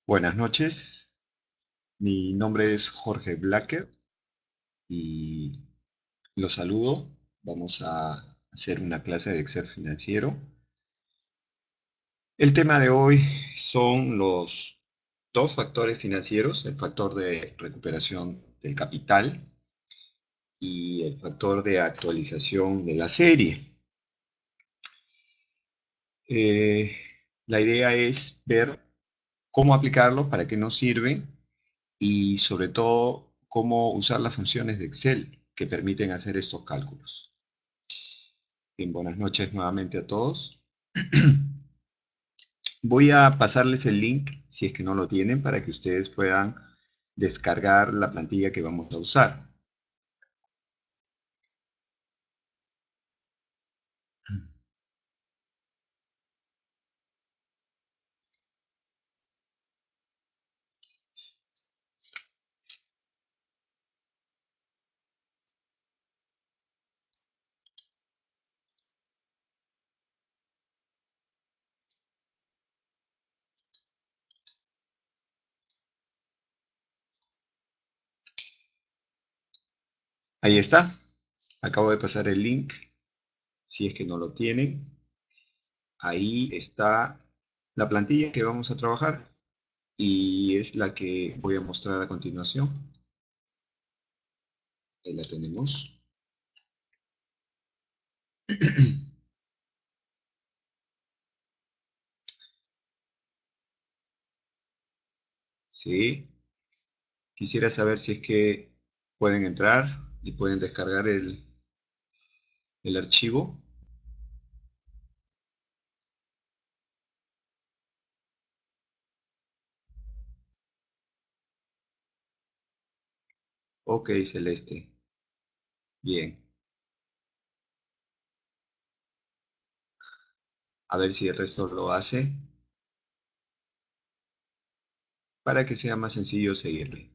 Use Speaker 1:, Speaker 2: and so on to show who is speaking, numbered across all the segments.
Speaker 1: Buenas noches, mi nombre es Jorge Blacker y los saludo. Vamos a hacer una clase de Excel financiero. El tema de hoy son los dos factores financieros, el factor de recuperación del capital y el factor de actualización de la serie. Eh, la idea es ver cómo aplicarlo, para qué nos sirven y sobre todo cómo usar las funciones de Excel que permiten hacer estos cálculos. Bien, buenas noches nuevamente a todos. Voy a pasarles el link, si es que no lo tienen, para que ustedes puedan descargar la plantilla que vamos a usar. Ahí está. Acabo de pasar el link, si es que no lo tienen. Ahí está la plantilla que vamos a trabajar y es la que voy a mostrar a continuación. Ahí la tenemos. Sí, quisiera saber si es que pueden entrar y pueden descargar el archivo. Ok, Celeste. Bien. A ver si el resto lo hace para que sea más sencillo seguirle.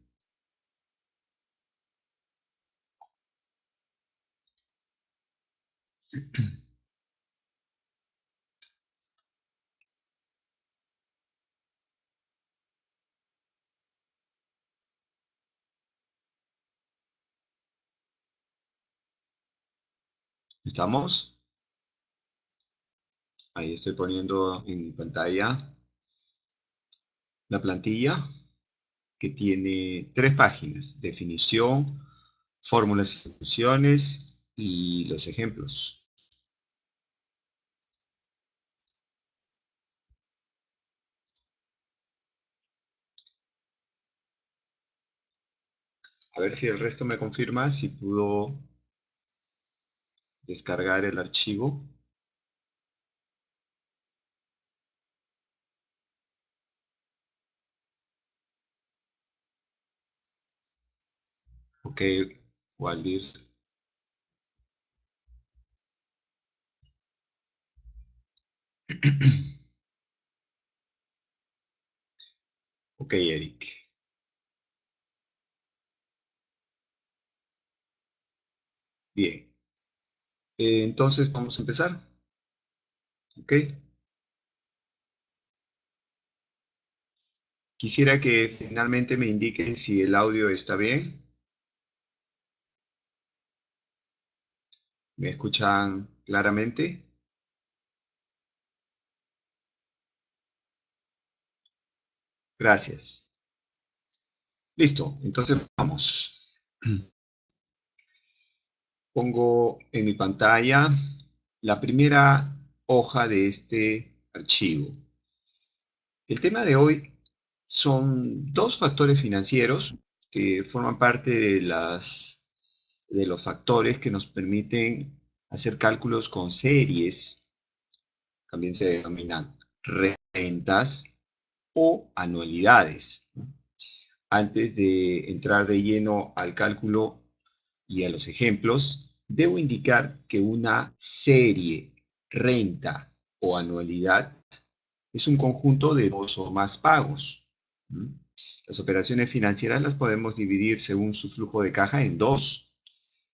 Speaker 1: ¿Estamos? Ahí estoy poniendo en pantalla la plantilla que tiene tres páginas: definición, fórmulas y funciones y los ejemplos. A ver si el resto me confirma si pudo descargar el archivo. Ok, Waldir. Ok, Eric. Bien. Entonces vamos a empezar. Ok. Quisiera que finalmente me indiquen si el audio está bien. ¿Me escuchan claramente? Gracias. Listo, entonces vamos. Pongo en mi pantalla la primera hoja de este archivo. El tema de hoy son dos factores financieros que forman parte de los factores que nos permiten hacer cálculos con series. También se denominan rentas o anualidades, ¿no? Antes de entrar de lleno al cálculo y a los ejemplos, debo indicar que una serie, renta o anualidad es un conjunto de dos o más pagos. Las operaciones financieras las podemos dividir según su flujo de caja en dos: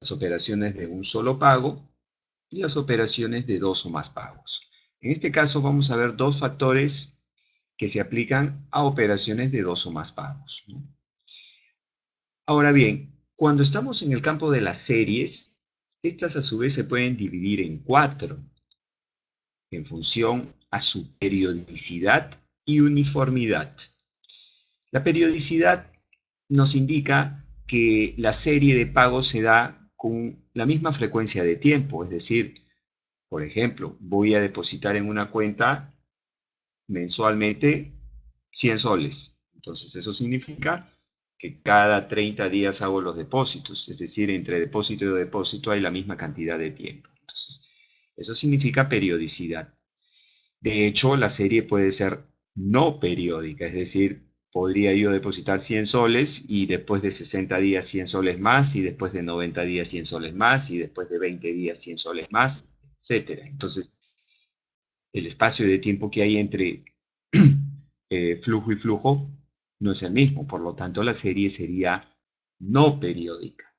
Speaker 1: las operaciones de un solo pago y las operaciones de dos o más pagos. En este caso vamos a ver dos factores que se aplican a operaciones de 2 o más pagos, ¿no? Ahora bien, cuando estamos en el campo de las series, estas a su vez se pueden dividir en 4 en función a su periodicidad y uniformidad. La periodicidad nos indica que la serie de pagos se da con la misma frecuencia de tiempo, es decir, por ejemplo, voy a depositar en una cuenta mensualmente 100 soles. Entonces eso significa que cada 30 días hago los depósitos, es decir, entre depósito y depósito hay la misma cantidad de tiempo. Entonces, eso significa periodicidad. De hecho, la serie puede ser no periódica, es decir, podría yo depositar 100 soles y después de 60 días 100 soles más, y después de 90 días 100 soles más, y después de 20 días 100 soles más, etcétera. Entonces, el espacio de tiempo que hay entre flujo y flujo no es el mismo, por lo tanto la serie sería no periódica.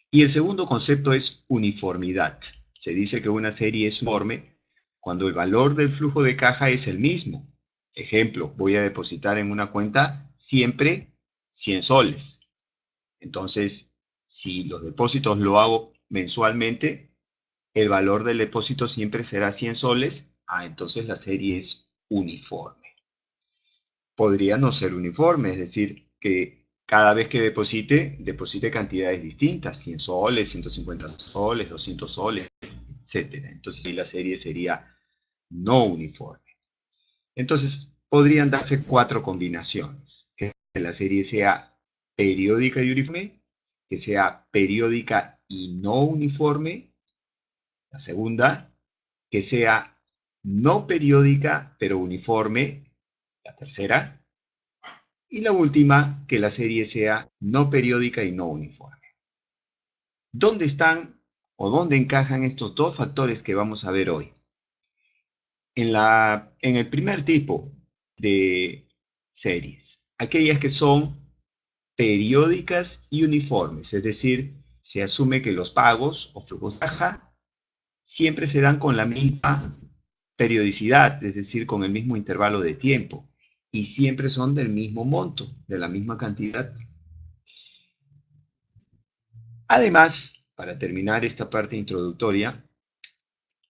Speaker 1: Y el segundo concepto es uniformidad. Se dice que una serie es uniforme cuando el valor del flujo de caja es el mismo. Ejemplo, voy a depositar en una cuenta siempre 100 soles. Entonces, si los depósitos lo hago mensualmente, el valor del depósito siempre será 100 soles. Entonces la serie es uniforme. Podría no ser uniforme, es decir, que cada vez que deposite cantidades distintas, 100 soles, 150 soles, 200 soles, etcétera. Entonces la serie sería no uniforme. Entonces podrían darse 4 combinaciones: que la serie sea periódica y uniforme, que sea periódica y no uniforme. La segunda, que sea no periódica pero uniforme. La tercera. Y la última, que la serie sea no periódica y no uniforme. ¿Dónde están o dónde encajan estos dos factores que vamos a ver hoy? En el primer tipo de series, aquellas que son periódicas y uniformes, es decir, se asume que los pagos o flujos de caja siempre se dan con la misma periodicidad, es decir, con el mismo intervalo de tiempo, y siempre son del mismo monto, de la misma cantidad. Además, para terminar esta parte introductoria,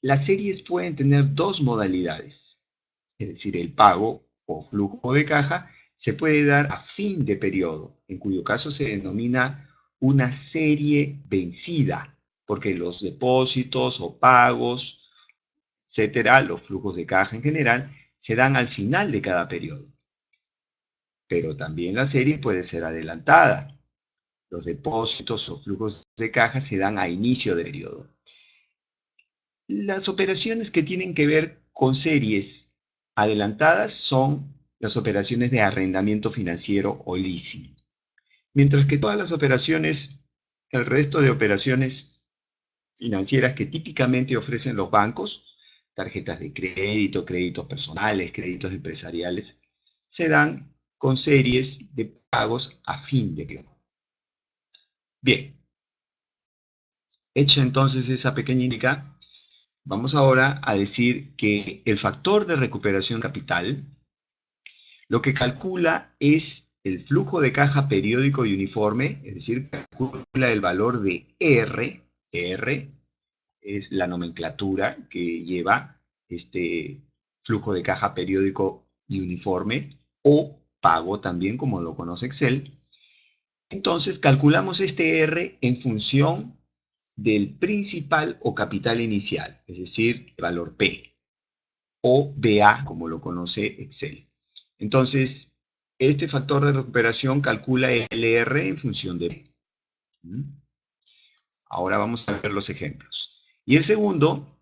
Speaker 1: las series pueden tener dos modalidades, es decir, el pago o flujo de caja se puede dar a fin de periodo, en cuyo caso se denomina una serie vencida, porque los depósitos o pagos, etcétera, los flujos de caja en general, se dan al final de cada periodo. Pero también la serie puede ser adelantada. Los depósitos o flujos de caja se dan a inicio de periodo. Las operaciones que tienen que ver con series adelantadas son las operaciones de arrendamiento financiero o leasing. Mientras que todas las operaciones, el resto de operaciones financieras que típicamente ofrecen los bancos, tarjetas de crédito, créditos personales, créditos empresariales, se dan con series de pagos a fin de periodo. Bien, hecha entonces esa pequeña indica, vamos ahora a decir que el factor de recuperación capital lo que calcula es el flujo de caja periódico y uniforme, es decir, calcula el valor de R. R es la nomenclatura que lleva este flujo de caja periódico y uniforme, o pago también, como lo conoce Excel. Entonces calculamos este R en función del principal o capital inicial, es decir, el valor P, o BA, como lo conoce Excel. Entonces, este factor de recuperación calcula el R en función de P. Ahora vamos a ver los ejemplos. Y el segundo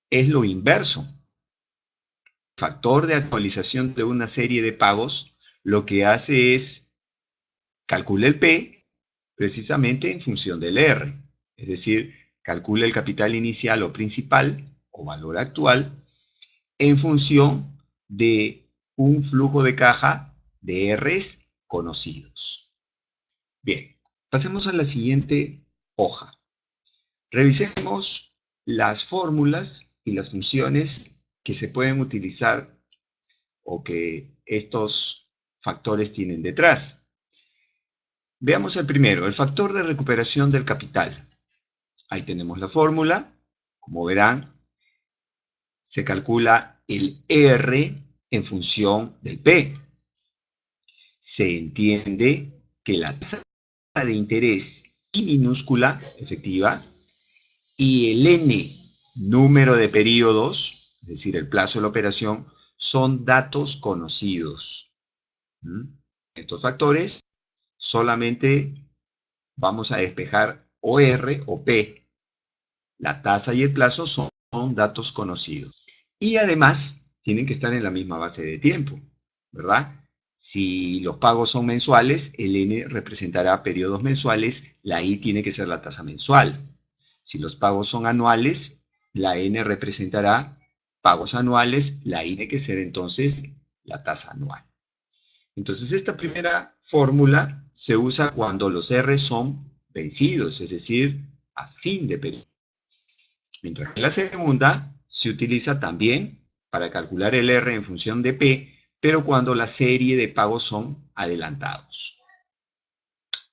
Speaker 1: es lo inverso. El factor de actualización de una serie de pagos lo que hace es calcula el P precisamente en función del R. Es decir, calcula el capital inicial o principal o valor actual en función de un flujo de caja de Rs conocidos. Bien, pasemos a la siguiente hoja. Revisemos las fórmulas y las funciones que se pueden utilizar o que estos factores tienen detrás. Veamos el primero, el factor de recuperación del capital. Ahí tenemos la fórmula. Como verán, se calcula el R en función del P. Se entiende que la tasa de interés I minúscula, efectiva, y el N, número de periodos, es decir, el plazo de la operación, son datos conocidos. Estos factores solamente vamos a despejar o R o P. La tasa y el plazo son datos conocidos. Y además, tienen que estar en la misma base de tiempo, ¿verdad? Si los pagos son mensuales, el N representará periodos mensuales, la I tiene que ser la tasa mensual. Si los pagos son anuales, la N representará pagos anuales, la I tiene que ser entonces la tasa anual. Entonces, esta primera fórmula se usa cuando los R son vencidos, es decir, a fin de periodo. Mientras que la segunda se utiliza también para calcular el R en función de P, pero cuando la serie de pagos son adelantados.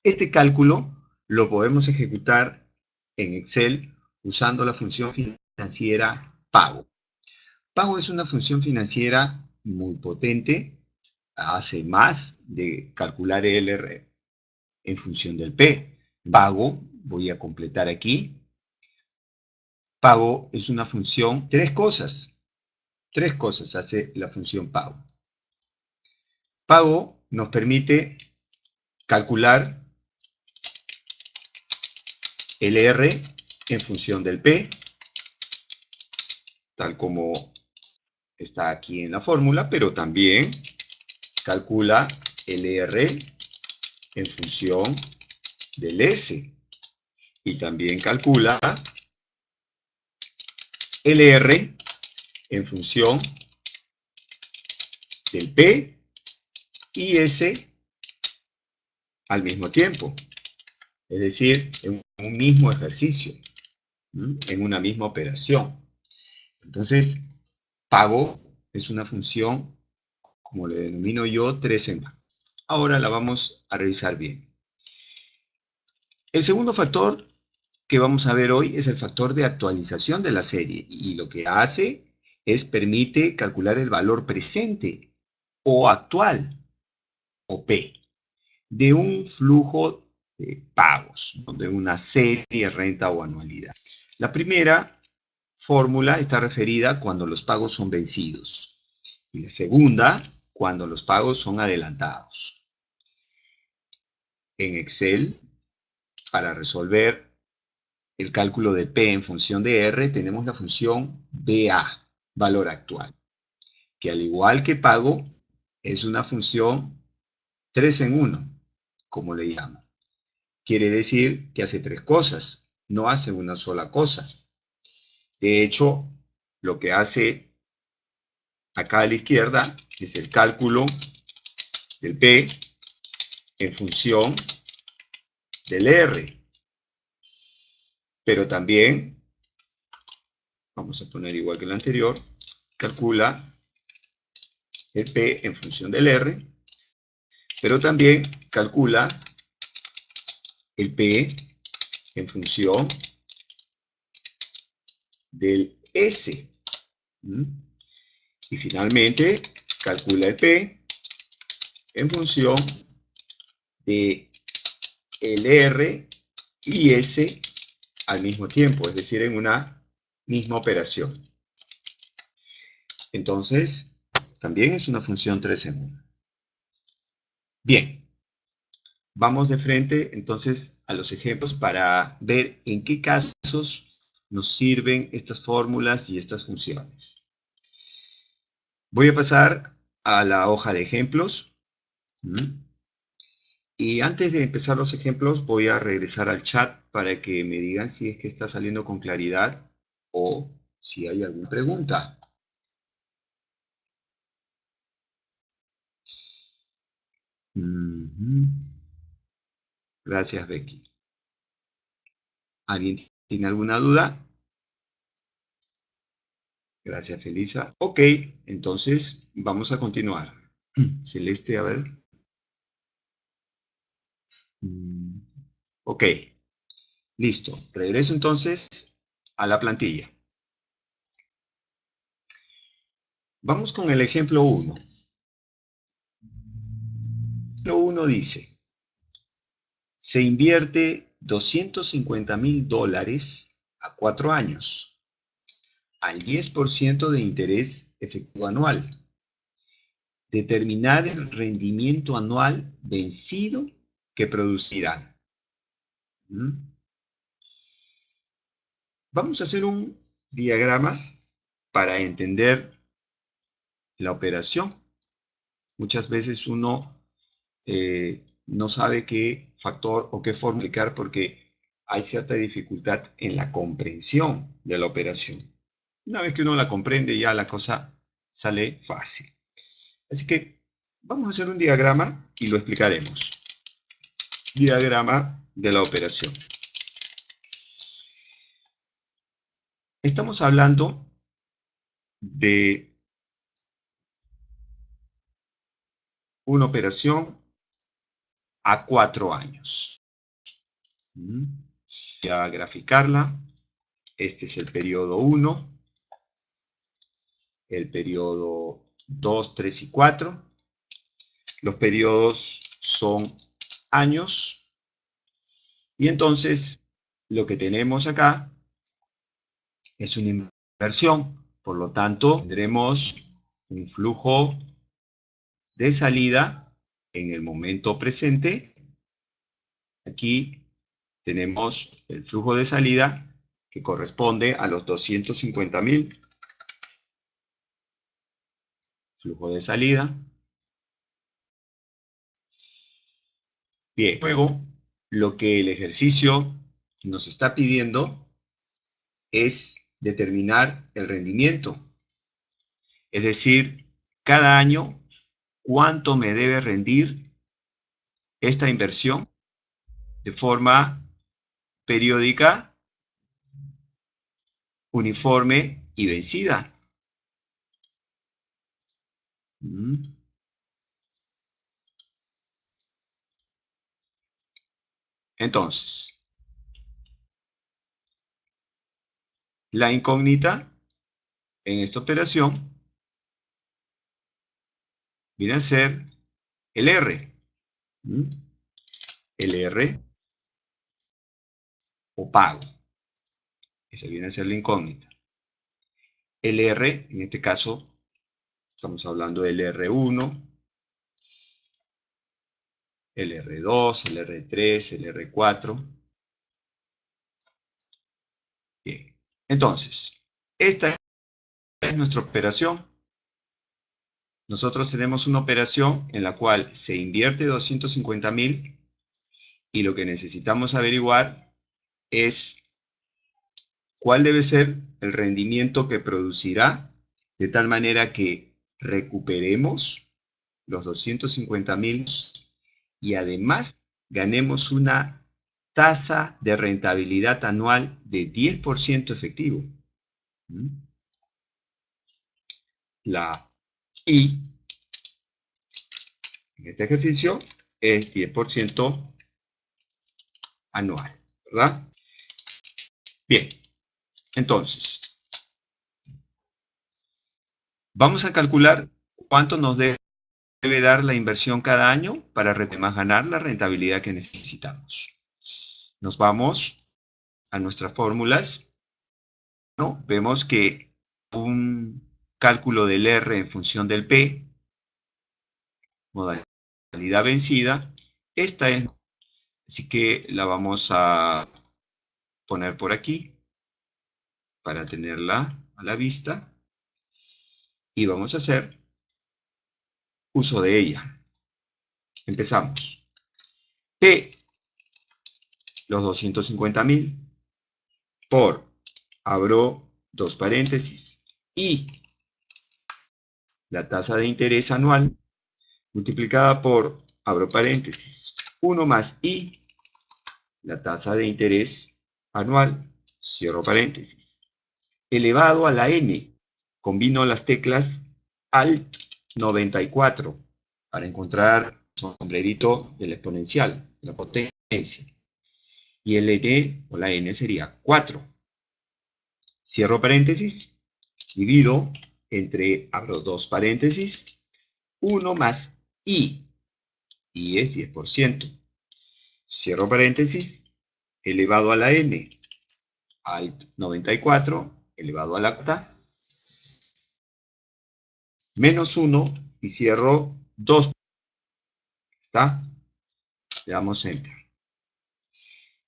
Speaker 1: Este cálculo lo podemos ejecutar en Excel usando la función financiera pago. Pago es una función financiera muy potente, hace más de calcular el R en función del P. Pago, voy a completar aquí. Pago es una función, tres cosas hace la función pago. Pago nos permite calcular el R en función del P, tal como está aquí en la fórmula, pero también calcula el R en función del S y también calcula el R en función del P y S al mismo tiempo, es decir, en un mismo ejercicio, en una misma operación. Entonces, pago es una función, como le denomino yo, 3 en 1. Ahora la vamos a revisar bien. El segundo factor que vamos a ver hoy es el factor de actualización de la serie, y lo que hace es permite calcular el valor presente o actual, o P, de un flujo de pagos, de una serie, renta o anualidad. La primera fórmula está referida cuando los pagos son vencidos y la segunda cuando los pagos son adelantados. En Excel, para resolver el cálculo de P en función de R, tenemos la función BA, valor actual, que al igual que pago, es una función 3 en 1, como le llamo. Quiere decir que hace tres cosas, no hace una sola cosa. De hecho, lo que hace acá a la izquierda es el cálculo del P en función del R. Pero también, vamos a poner igual que el anterior, calcula el P en función del R, pero también calcula el P en función del S. Y finalmente, calcula el P en función de el R y S al mismo tiempo, es decir, en una misma operación. Entonces, también es una función 3 en 1. Bien, vamos de frente entonces a los ejemplos para ver en qué casos nos sirven estas fórmulas y estas funciones. Voy a pasar a la hoja de ejemplos. Y antes de empezar los ejemplos, voy a regresar al chat para que me digan si es que está saliendo con claridad o si hay alguna pregunta. Gracias, Becky. ¿Alguien tiene alguna duda? Gracias, Felisa. Ok, entonces vamos a continuar. Celeste, a ver. Mm, Ok, listo. Regreso entonces a la plantilla. Vamos con el ejemplo 1. Ejemplo 1 dice, se invierte $250,000 a 4 años, al 10% de interés efectivo anual. Determinar el rendimiento anual vencido que producirá. ¿Mm? Vamos a hacer un diagrama para entender la operación. Muchas veces uno no sabe qué factor o qué forma aplicar porque hay cierta dificultad en la comprensión de la operación. Una vez que uno la comprende, ya la cosa sale fácil. Así que vamos a hacer un diagrama y lo explicaremos. Diagrama de la operación. Estamos hablando de una operación a 4 años. Voy a graficarla. Este es el periodo 1, el periodo 2, 3 y 4. Los periodos son años. Y entonces lo que tenemos acá es una inversión. Por lo tanto, tendremos un flujo de salida en el momento presente. Aquí tenemos el flujo de salida que corresponde a los 250,000. Flujo de salida. Bien, luego lo que el ejercicio nos está pidiendo es determinar el rendimiento. Es decir, cada año, ¿cuánto me debe rendir esta inversión de forma periódica, uniforme y vencida? Entonces, la incógnita en esta operación viene a ser el R. El R o pago. Esa viene a ser la incógnita. El R, en este caso, estamos hablando del R1, el R2, el R3, el R4. Bien. Entonces, esta es nuestra operación. Nosotros tenemos una operación en la cual se invierte 250,000 y lo que necesitamos averiguar es cuál debe ser el rendimiento que producirá de tal manera que recuperemos los 250,000 y además ganemos una tasa de rentabilidad anual de 10% efectivo. La I en este ejercicio es 10% anual, ¿verdad? Bien, entonces, vamos a calcular cuánto nos debe dar la inversión cada año para además ganar la rentabilidad que necesitamos. Nos vamos a nuestras fórmulas, ¿no? Vemos que un cálculo del R en función del P, modalidad vencida, esta es, así que la vamos a poner por aquí para tenerla a la vista y vamos a hacer uso de ella. Empezamos. P, los 250,000 por, abro dos paréntesis, y la tasa de interés anual multiplicada por, abro paréntesis, 1 más I, la tasa de interés anual, cierro paréntesis, elevado a la N, combino las teclas Alt 94 para encontrar el sombrerito del exponencial, la potencia. Y el n o la n sería 4. Cierro paréntesis, divido entre, abro dos paréntesis, 1 más i es 10%. Cierro paréntesis, elevado a la n, alt 94, elevado a la octa, menos 1 y cierro 2. ¿Está? Le damos Enter.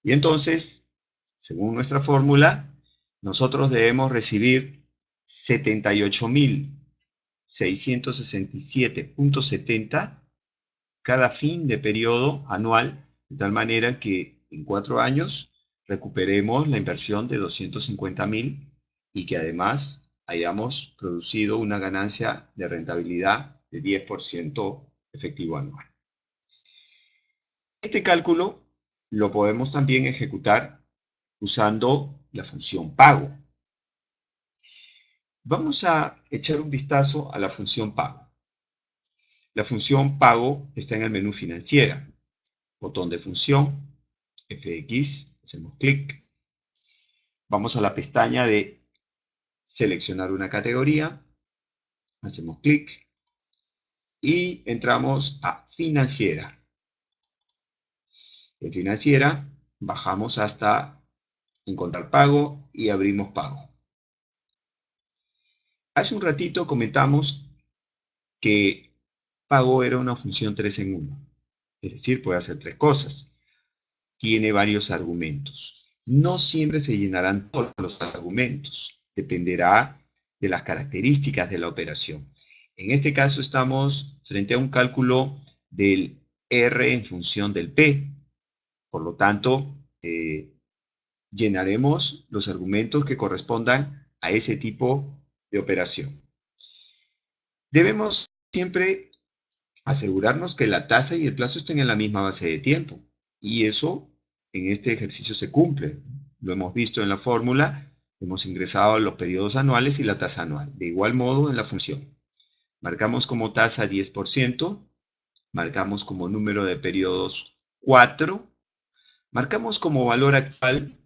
Speaker 1: Y entonces, según nuestra fórmula, nosotros debemos recibir 78.667.70 cada fin de periodo anual, de tal manera que en 4 años recuperemos la inversión de 250.000 y que además hayamos producido una ganancia de rentabilidad de 10% efectivo anual. Este cálculo lo podemos también ejecutar usando la función pago. Vamos a echar un vistazo a la función pago. La función pago está en el menú financiera. Botón de función, FX, hacemos clic. Vamos a la pestaña de seleccionar una categoría, hacemos clic y entramos a financiera. En financiera bajamos hasta encontrar pago y abrimos pago. Hace un ratito comentamos que pago era una función 3 en 1, es decir, puede hacer 3 cosas. Tiene varios argumentos. No siempre se llenarán todos los argumentos, dependerá de las características de la operación. En este caso estamos frente a un cálculo del R en función del P, por lo tanto, llenaremos los argumentos que correspondan a ese tipo de operación. Debemos siempre asegurarnos que la tasa y el plazo estén en la misma base de tiempo. Y eso en este ejercicio se cumple. Lo hemos visto en la fórmula, hemos ingresado los periodos anuales y la tasa anual. De igual modo en la función. Marcamos como tasa 10%, marcamos como número de periodos 4, marcamos como valor actual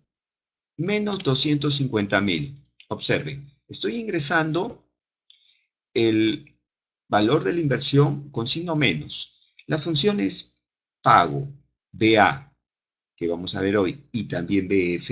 Speaker 1: menos 250.000. Observen, estoy ingresando el valor de la inversión con signo menos. Las funciones pago, BA, que vamos a ver hoy, y también BF,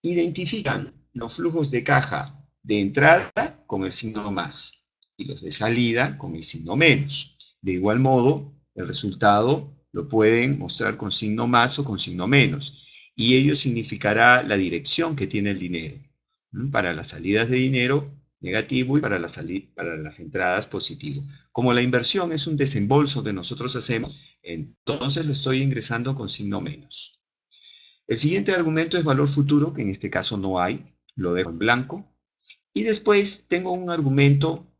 Speaker 1: identifican los flujos de caja de entrada con el signo más y los de salida con el signo menos. De igual modo, el resultado lo pueden mostrar con signo más o con signo menos. Y ello significará la dirección que tiene el dinero. Para las salidas de dinero, negativo, y para las entradas, positivo. Como la inversión es un desembolso que nosotros hacemos, entonces lo estoy ingresando con signo menos. El siguiente argumento es valor futuro, que en este caso no hay, lo dejo en blanco. Y después tengo un argumento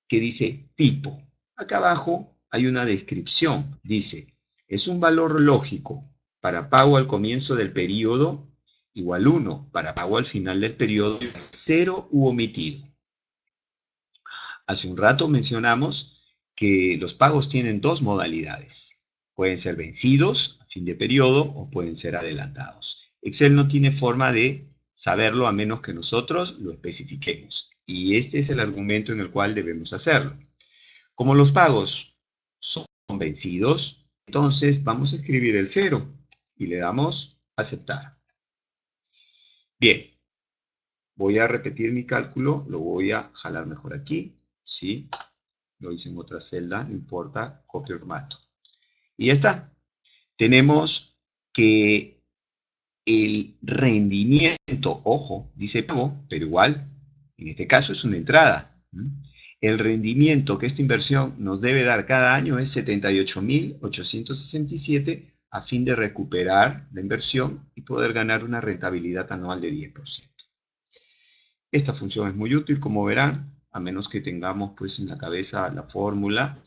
Speaker 1: que dice tipo. Acá abajo hay una descripción. Dice, es un valor lógico para pago al comienzo del periodo igual 1, para pago al final del periodo 0 u omitido. Hace un rato mencionamos que los pagos tienen dos modalidades. Pueden ser vencidos a fin de periodo o pueden ser adelantados. Excel no tiene forma de saberlo a menos que nosotros lo especifiquemos. Y este es el argumento en el cual debemos hacerlo. Como los pagos son vencidos, entonces vamos a escribir el 0 y le damos aceptar. Bien, voy a repetir mi cálculo, lo voy a jalar mejor aquí, ¿sí? Lo hice en otra celda, no importa, copio el formato. Y ya está. Tenemos que el rendimiento, ojo, dice pago, pero igual, en este caso es una entrada. El rendimiento que esta inversión nos debe dar cada año es 78.867 a fin de recuperar la inversión y poder ganar una rentabilidad anual de 10%. Esta función es muy útil, como verán, a menos que tengamos pues en la cabeza la fórmula.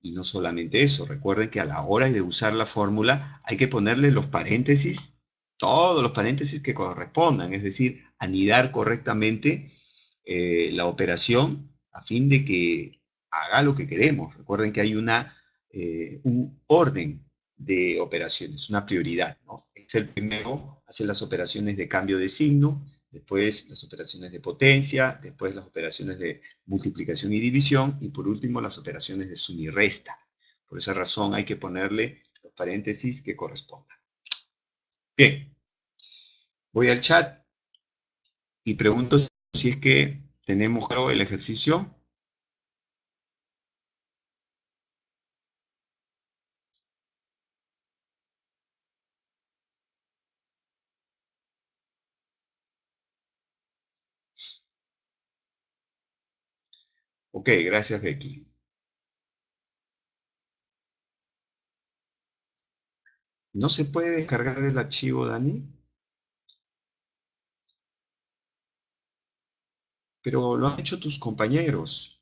Speaker 1: Y no solamente eso, recuerden que a la hora de usar la fórmula hay que ponerle los paréntesis, todos los paréntesis que correspondan, es decir, anidar correctamente la operación a fin de que haga lo que queremos. Recuerden que hay un orden de operaciones, una prioridad, ¿no? Es el primero, hace las operaciones de cambio de signo, después las operaciones de potencia, después las operaciones de multiplicación y división, y por último las operaciones de suma y resta. Por esa razón hay que ponerle los paréntesis que correspondan. Bien, voy al chat y pregunto si es que tenemos claro el ejercicio. Ok, gracias Becky. ¿No se puede descargar el archivo, Dani? Pero lo han hecho tus compañeros.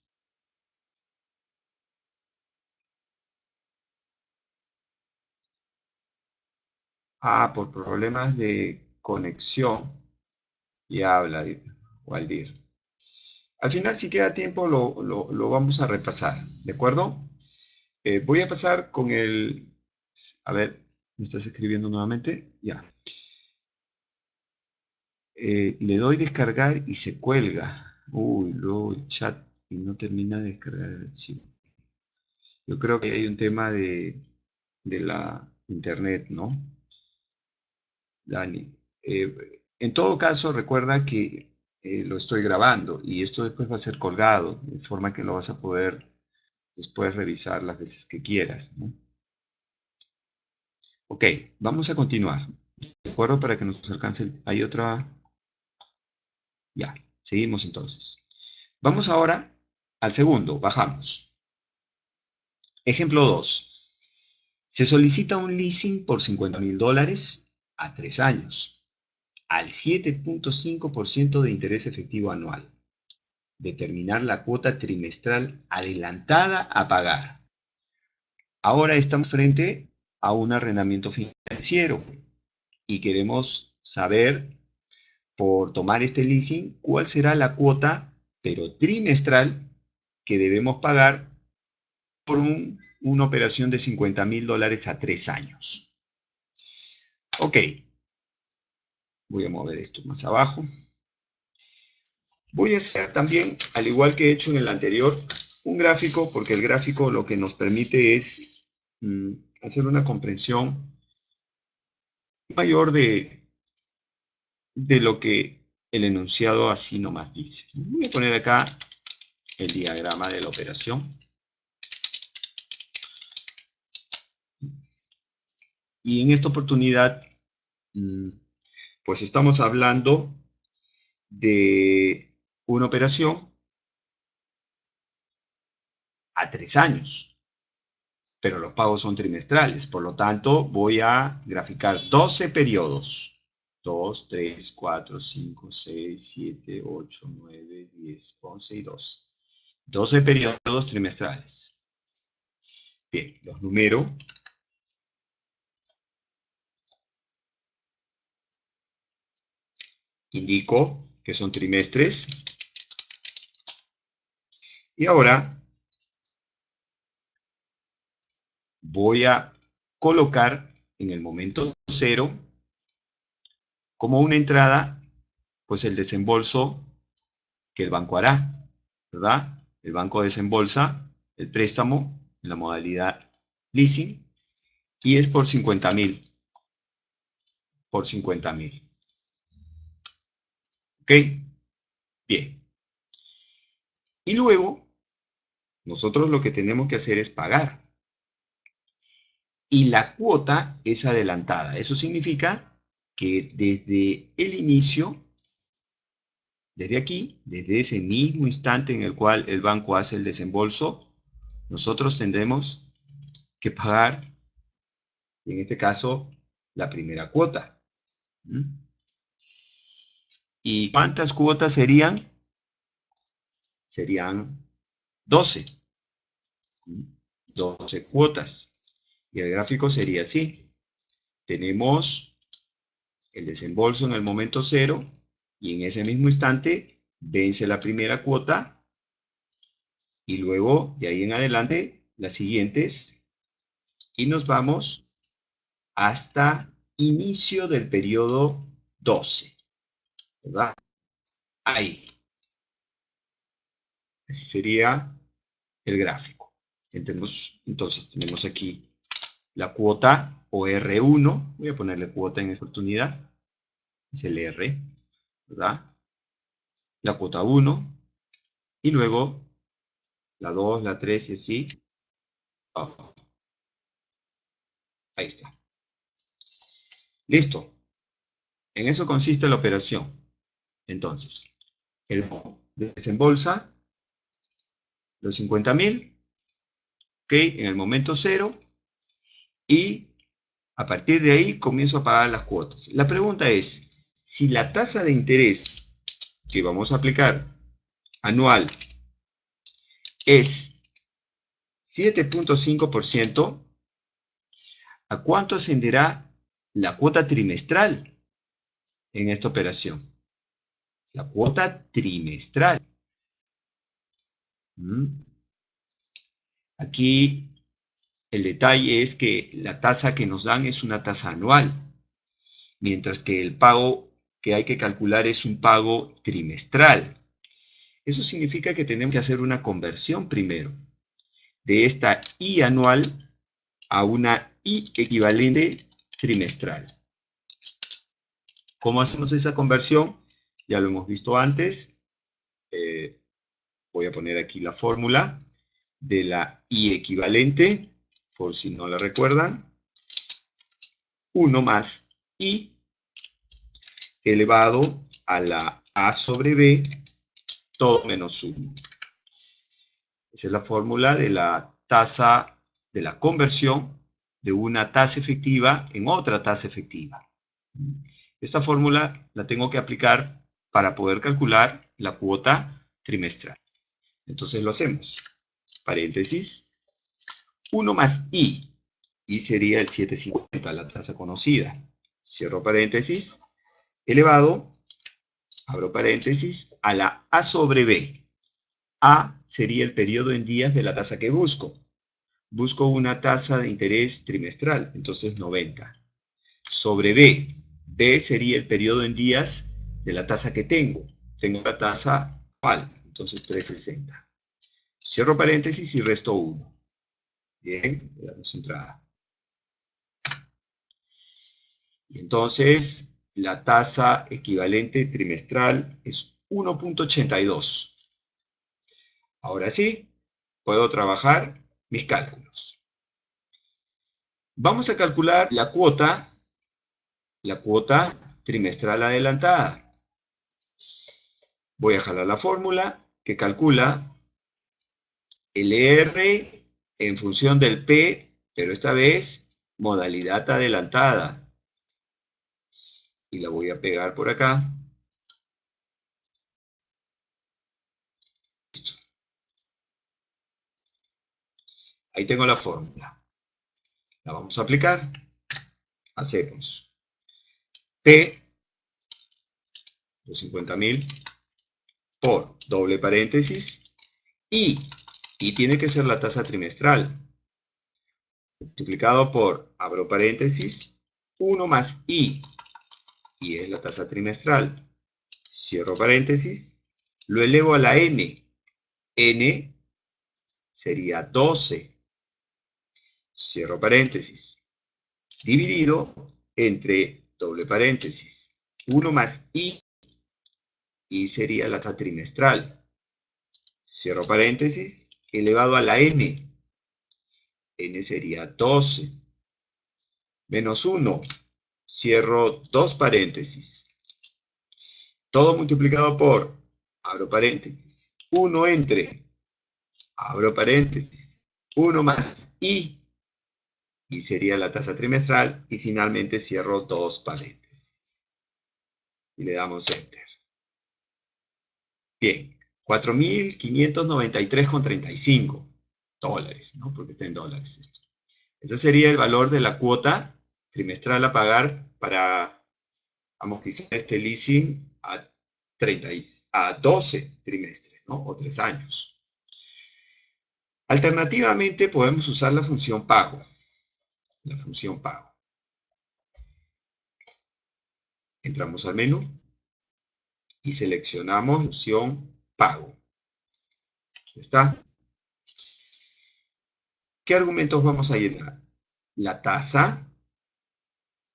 Speaker 1: Ah, por problemas de conexión. Y habla, Waldir. Al final, si queda tiempo, lo vamos a repasar, ¿de acuerdo? Voy a pasar con el... A ver, ¿me estás escribiendo nuevamente? Ya. Le doy descargar y se cuelga. Uy, luego el chat y no termina de descargar el archivo. Yo creo que hay un tema de la internet, ¿no? Dani. En todo caso, recuerda que lo estoy grabando y esto después va a ser colgado, de forma que lo vas a poder después revisar las veces que quieras, ¿no? Ok, vamos a continuar. ¿De acuerdo? Para que nos alcance Hay otra... Ya, seguimos entonces. Vamos ahora al segundo, bajamos. Ejemplo 2. Se solicita un leasing por $50,000 a 3 años, al 7.5% de interés efectivo anual. Determinar la cuota trimestral adelantada a pagar. Ahora estamos frente a un arrendamiento financiero y queremos saber, por tomar este leasing, cuál será la cuota, pero trimestral, que debemos pagar por una operación de $50,000 a 3 años. Ok, voy a mover esto más abajo. Voy a hacer también, al igual que he hecho en el anterior, un gráfico, porque el gráfico lo que nos permite es hacer una comprensión mayor de lo que el enunciado así nomás dice. Voy a poner acá el diagrama de la operación. Y en esta oportunidad, pues estamos hablando de una operación a 3 años, pero los pagos son trimestrales. Por lo tanto, voy a graficar 12 periodos. 2, 3, 4, 5, 6, 7, 8, 9, 10, 11 y 12. 12 periodos trimestrales. Bien, los numero. Indico que son trimestres. Y ahora voy a colocar en el momento cero como una entrada, pues el desembolso que el banco hará, ¿verdad? El banco desembolsa el préstamo en la modalidad leasing y es por 50,000, por 50,000. ¿Ok? Bien. Y luego, nosotros lo que tenemos que hacer es pagar. Y la cuota es adelantada. Eso significa que desde el inicio, desde aquí, desde ese mismo instante en el cual el banco hace el desembolso, nosotros tendremos que pagar, en este caso, la primera cuota. ¿Y cuántas cuotas serían? Serían 12. 12 cuotas. Y el gráfico sería así. Tenemos el desembolso en el momento cero, Y en ese mismo instante vence la primera cuota y luego de ahí en adelante las siguientes y nos vamos hasta inicio del periodo 12, ¿verdad? Ahí. Ese sería el gráfico. Entonces tenemos aquí la cuota o R1, voy a ponerle cuota en esta oportunidad, es el R, ¿verdad? La cuota 1, y luego la 2, la 3 y así. Oh, ahí está. Listo. En eso consiste la operación. Entonces, el desembolsa los 50.000, ¿ok? En el momento cero, y a partir de ahí comienzo a pagar las cuotas. La pregunta es, si la tasa de interés que vamos a aplicar anual es 7.5%, ¿a cuánto ascenderá la cuota trimestral en esta operación? La cuota trimestral. Aquí el detalle es que la tasa que nos dan es una tasa anual, mientras que el pago que hay que calcular es un pago trimestral. Eso significa que tenemos que hacer una conversión primero de esta I anual a una I equivalente trimestral. ¿Cómo hacemos esa conversión? Ya lo hemos visto antes. Voy a poner aquí la fórmula de la I equivalente, por si no la recuerdan. 1 más I elevado a la A sobre B, todo menos 1. Esa es la fórmula de la tasa de la conversión de una tasa efectiva en otra tasa efectiva. Esta fórmula la tengo que aplicar para poder calcular la cuota trimestral. Entonces lo hacemos. Paréntesis, 1 más I. I sería el 750, la tasa conocida. Cierro paréntesis, elevado, abro paréntesis, a la A sobre B. A sería el periodo en días de la tasa que busco. Busco una tasa de interés trimestral, entonces 90. Sobre B. B sería el periodo en días de la tasa que tengo. Tengo la tasa anual, entonces 360. Cierro paréntesis y resto 1. Bien, le damos entrada. Y entonces la tasa equivalente trimestral es 1.82. Ahora sí, puedo trabajar mis cálculos. Vamos a calcular la cuota trimestral adelantada. Voy a jalar la fórmula que calcula el R en función del P, pero esta vez modalidad adelantada. Y la voy a pegar por acá. Ahí tengo la fórmula. La vamos a aplicar. Hacemos P, los 50.000, por doble paréntesis, y tiene que ser la tasa trimestral, multiplicado por, abro paréntesis, 1 más I, y es la tasa trimestral, cierro paréntesis, lo elevo a la N, N sería 12, cierro paréntesis, dividido entre, doble paréntesis, 1 más I sería la tasa trimestral, cierro paréntesis, elevado a la N, N sería 12, menos 1, cierro dos paréntesis, todo multiplicado por, abro paréntesis, 1 entre, abro paréntesis, 1 más y sería la tasa trimestral, y finalmente cierro dos paréntesis. Y le damos Enter. Bien, 4.593,35 dólares, ¿no? Porque está en dólares esto. Ese sería el valor de la cuota trimestral a pagar para amortizar este leasing a a 12 trimestres, ¿no? O 3 años. Alternativamente, podemos usar la función pago. La función pago. Entramos al menú y seleccionamos la opción pago. ¿Ya está? ¿Qué argumentos vamos a llenar? La tasa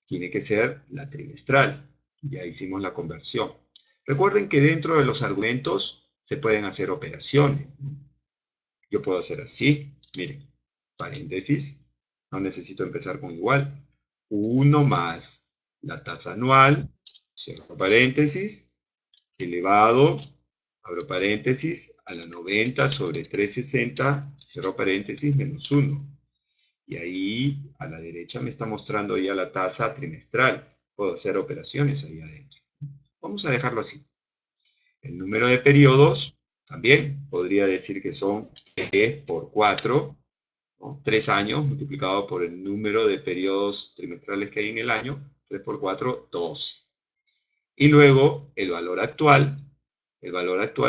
Speaker 1: tiene que ser la trimestral. Ya hicimos la conversión. Recuerden que dentro de los argumentos se pueden hacer operaciones. Yo puedo hacer así, miren, paréntesis, no necesito empezar con igual. 1 más la tasa anual, cierro paréntesis, elevado, abro paréntesis, a la 90 sobre 360, cierro paréntesis, menos 1. Y ahí a la derecha me está mostrando ya la tasa trimestral. Puedo hacer operaciones ahí adentro. Vamos a dejarlo así. El número de periodos, también podría decir que son 3 por 4, ¿no? 3 años multiplicado por el número de periodos trimestrales que hay en el año, 3 por 4, 12. Y luego el valor actual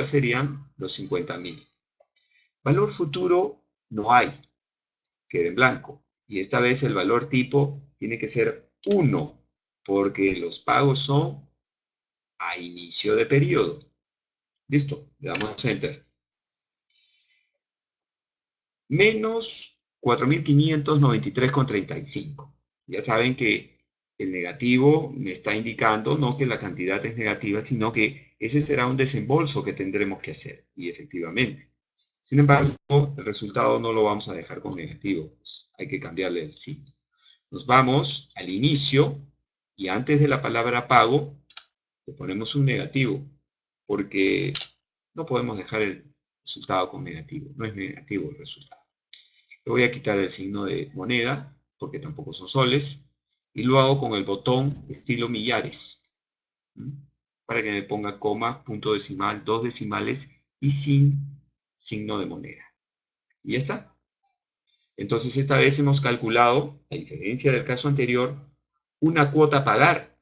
Speaker 1: serían los 50.000. Valor futuro no hay, queda en blanco. Y esta vez el valor tipo tiene que ser 1, porque los pagos son a inicio de periodo. Listo, le damos Enter. Menos 4.593,35. Ya saben que el negativo me está indicando no que la cantidad es negativa, sino que ese será un desembolso que tendremos que hacer. Y efectivamente. Sin embargo, el resultado no lo vamos a dejar con negativo. Pues hay que cambiarle el signo. Nos vamos al inicio y antes de la palabra pago le ponemos un negativo, porque no podemos dejar el resultado con negativo. No es negativo el resultado. Le voy a quitar el signo de moneda, porque tampoco son soles, y lo hago con el botón estilo millares, para que me ponga coma, punto decimal, dos decimales y sin signo de moneda. Y ya está. Entonces esta vez hemos calculado, a diferencia del caso anterior, una cuota a pagar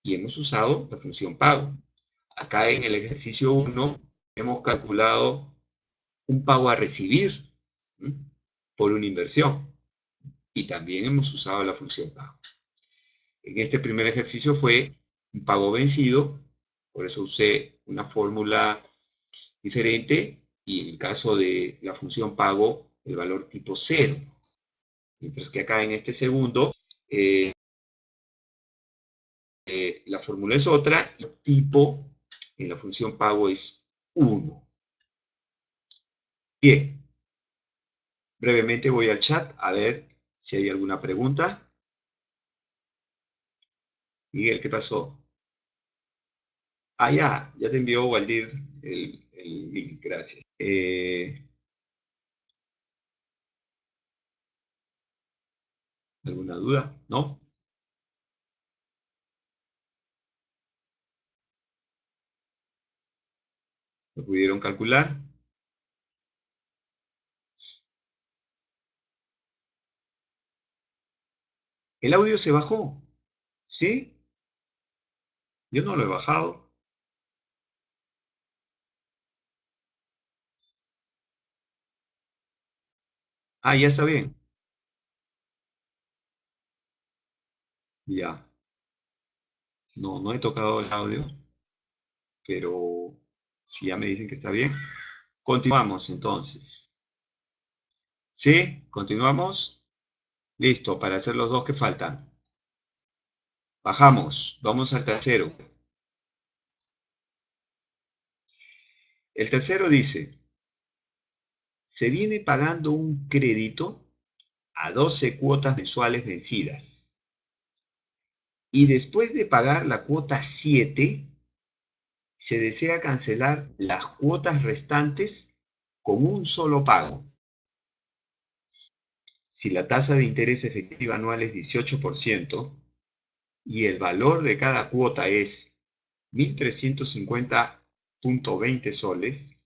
Speaker 1: y hemos usado la función pago. Acá en el ejercicio 1 hemos calculado un pago a recibir por una inversión y también hemos usado la función pago. En este primer ejercicio fue un pago vencido, por eso usé una fórmula diferente y en el caso de la función pago el valor tipo 0. Mientras que acá en este segundo la fórmula es otra y tipo en la función pago es 1. Bien, brevemente voy al chat a ver si hay alguna pregunta. Miguel, ¿qué pasó? Ah, ya te envió Waldir el link, gracias. ¿Alguna duda? ¿No? ¿Lo pudieron calcular? El audio se bajó, ¿sí? Yo no lo he bajado. Ah, ya está bien. Ya. No, no he tocado el audio, pero si ya me dicen que está bien. Continuamos entonces. ¿Sí? ¿Continuamos? Listo, para hacer los dos que faltan. Bajamos, vamos al tercero. El tercero dice, se viene pagando un crédito a 12 cuotas mensuales vencidas. Y después de pagar la cuota 7, se desea cancelar las cuotas restantes con un solo pago. Si la tasa de interés efectiva anual es 18% y el valor de cada cuota es 1.350,20 soles,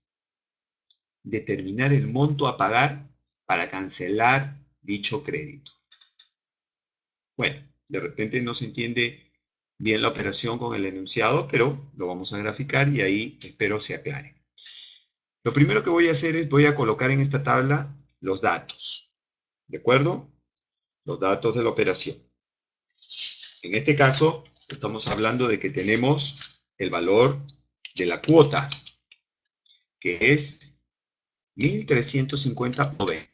Speaker 1: determinar el monto a pagar para cancelar dicho crédito. Bueno, de repente no se entiende bien la operación con el enunciado, pero lo vamos a graficar y ahí espero se aclare. Lo primero que voy a hacer es voy a colocar en esta tabla los datos, ¿de acuerdo? Los datos de la operación. En este caso, estamos hablando de que tenemos el valor de la cuota, que es 1350,90.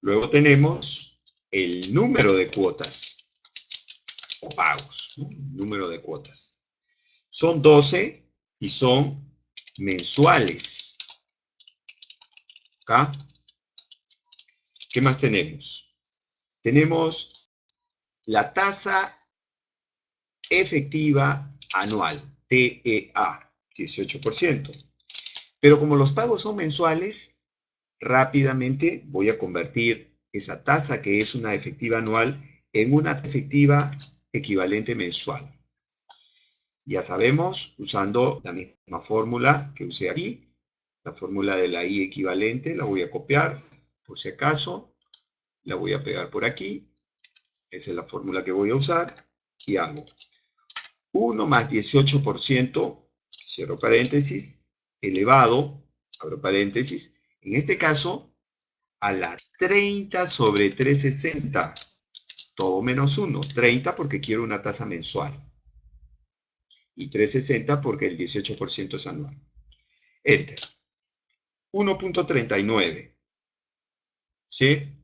Speaker 1: Luego tenemos el número de cuotas o pagos, ¿no? El número de cuotas. Son 12 y son mensuales. ¿Acá? ¿Qué más tenemos? Tenemos la tasa efectiva anual, TEA, 18%. Pero como los pagos son mensuales, rápidamente voy a convertir esa tasa que es una efectiva anual en una efectiva equivalente mensual. Ya sabemos, usando la misma fórmula que usé aquí, la fórmula de la I equivalente, la voy a copiar, por si acaso, la voy a pegar por aquí, esa es la fórmula que voy a usar, y hago 1 más 18%, cierro paréntesis, elevado, abro paréntesis, en este caso, a la 30 sobre 360, todo menos 1, 30 porque quiero una tasa mensual, y 360 porque el 18% es anual. Enter. 1.39, ¿sí?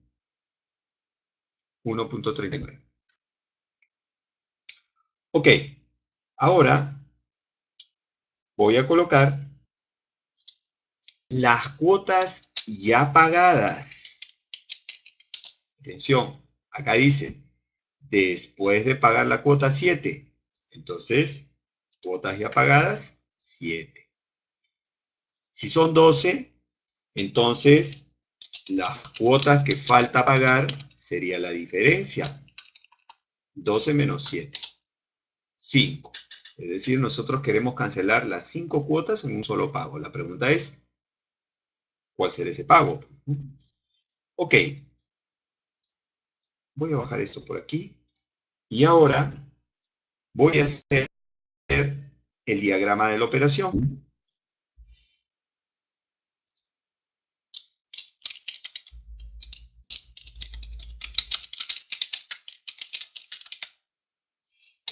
Speaker 1: 1.39. Ok, ahora voy a colocar las cuotas ya pagadas. Atención, acá dice, después de pagar la cuota 7. Entonces, cuotas ya pagadas, 7. Si son 12, entonces las cuotas que falta pagar sería la diferencia. 12 menos 7. 5. Es decir, nosotros queremos cancelar las 5 cuotas en un solo pago. La pregunta es, ¿cuál será ese pago? Ok, voy a bajar esto por aquí. Y ahora voy a hacer el diagrama de la operación.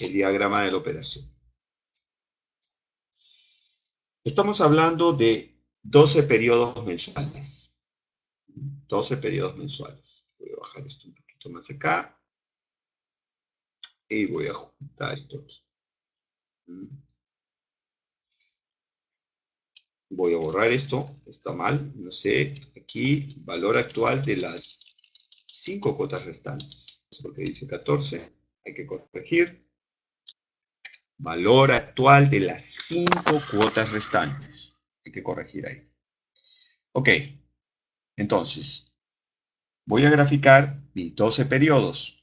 Speaker 1: El diagrama de la operación. Estamos hablando de 12 periodos mensuales. 12 periodos mensuales. Voy a bajar esto un poquito más acá. Y voy a juntar esto aquí. Voy a borrar esto. Está mal. No sé. Aquí, valor actual de las 5 cuotas restantes. Porque dice 14. Hay que corregir. Valor actual de las 5 cuotas restantes. Hay que corregir ahí. Ok. Entonces, voy a graficar mis 12 periodos.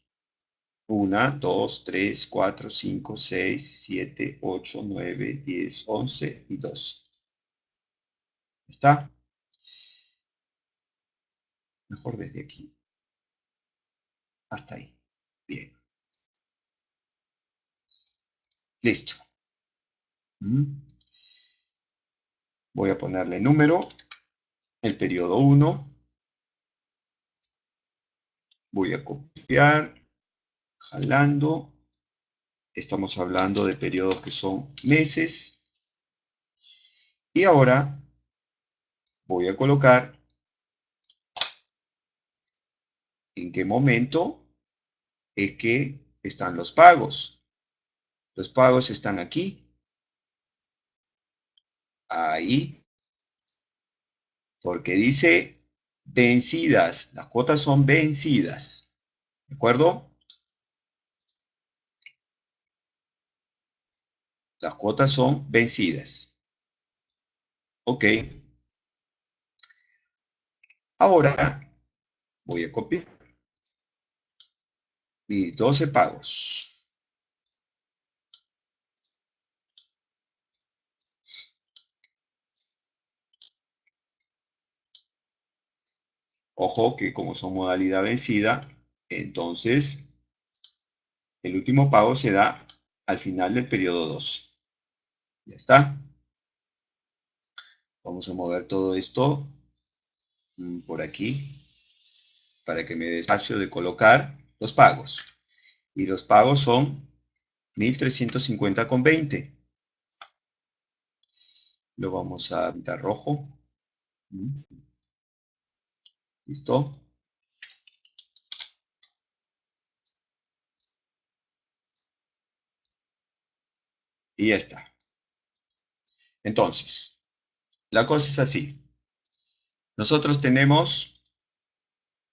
Speaker 1: 1, 2, 3, 4, 5, 6, 7, 8, 9, 10, 11 y 12. ¿Está? Mejor desde aquí hasta ahí. Bien. Listo. Voy a ponerle número, el periodo 1. Voy a copiar, jalando. Estamos hablando de periodos que son meses. Y ahora voy a colocar en qué momento es que están los pagos. Los pagos están aquí, ahí, porque dice vencidas. Las cuotas son vencidas. ¿De acuerdo? Las cuotas son vencidas. Ok. Ahora voy a copiar mis 12 pagos. Ojo que como son modalidad vencida, entonces El último pago se da al final del periodo 12. Ya está. Vamos a mover todo esto por aquí para que me dé espacio de colocar los pagos. Y los pagos son 1.350,20. Lo vamos a pintar rojo. ¿Listo? Y ya está. Entonces, la cosa es así. Nosotros tenemos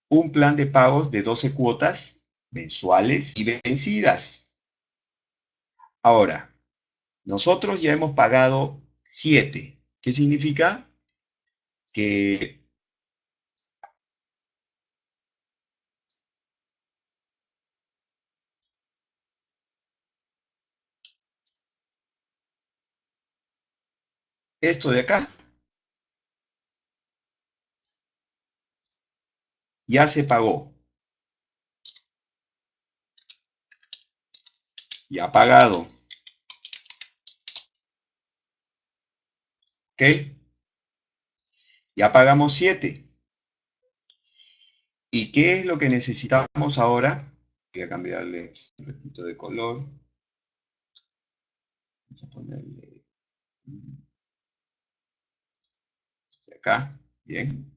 Speaker 1: un plan de pagos de 12 cuotas mensuales y vencidas. Ahora, nosotros ya hemos pagado 7. ¿Qué significa? Que esto de acá ya se pagó. Ya pagado. ¿Ok? Ya pagamos 7. ¿Y qué es lo que necesitamos ahora? Voy a cambiarle un poquito de color. Vamos a ponerle acá. Bien.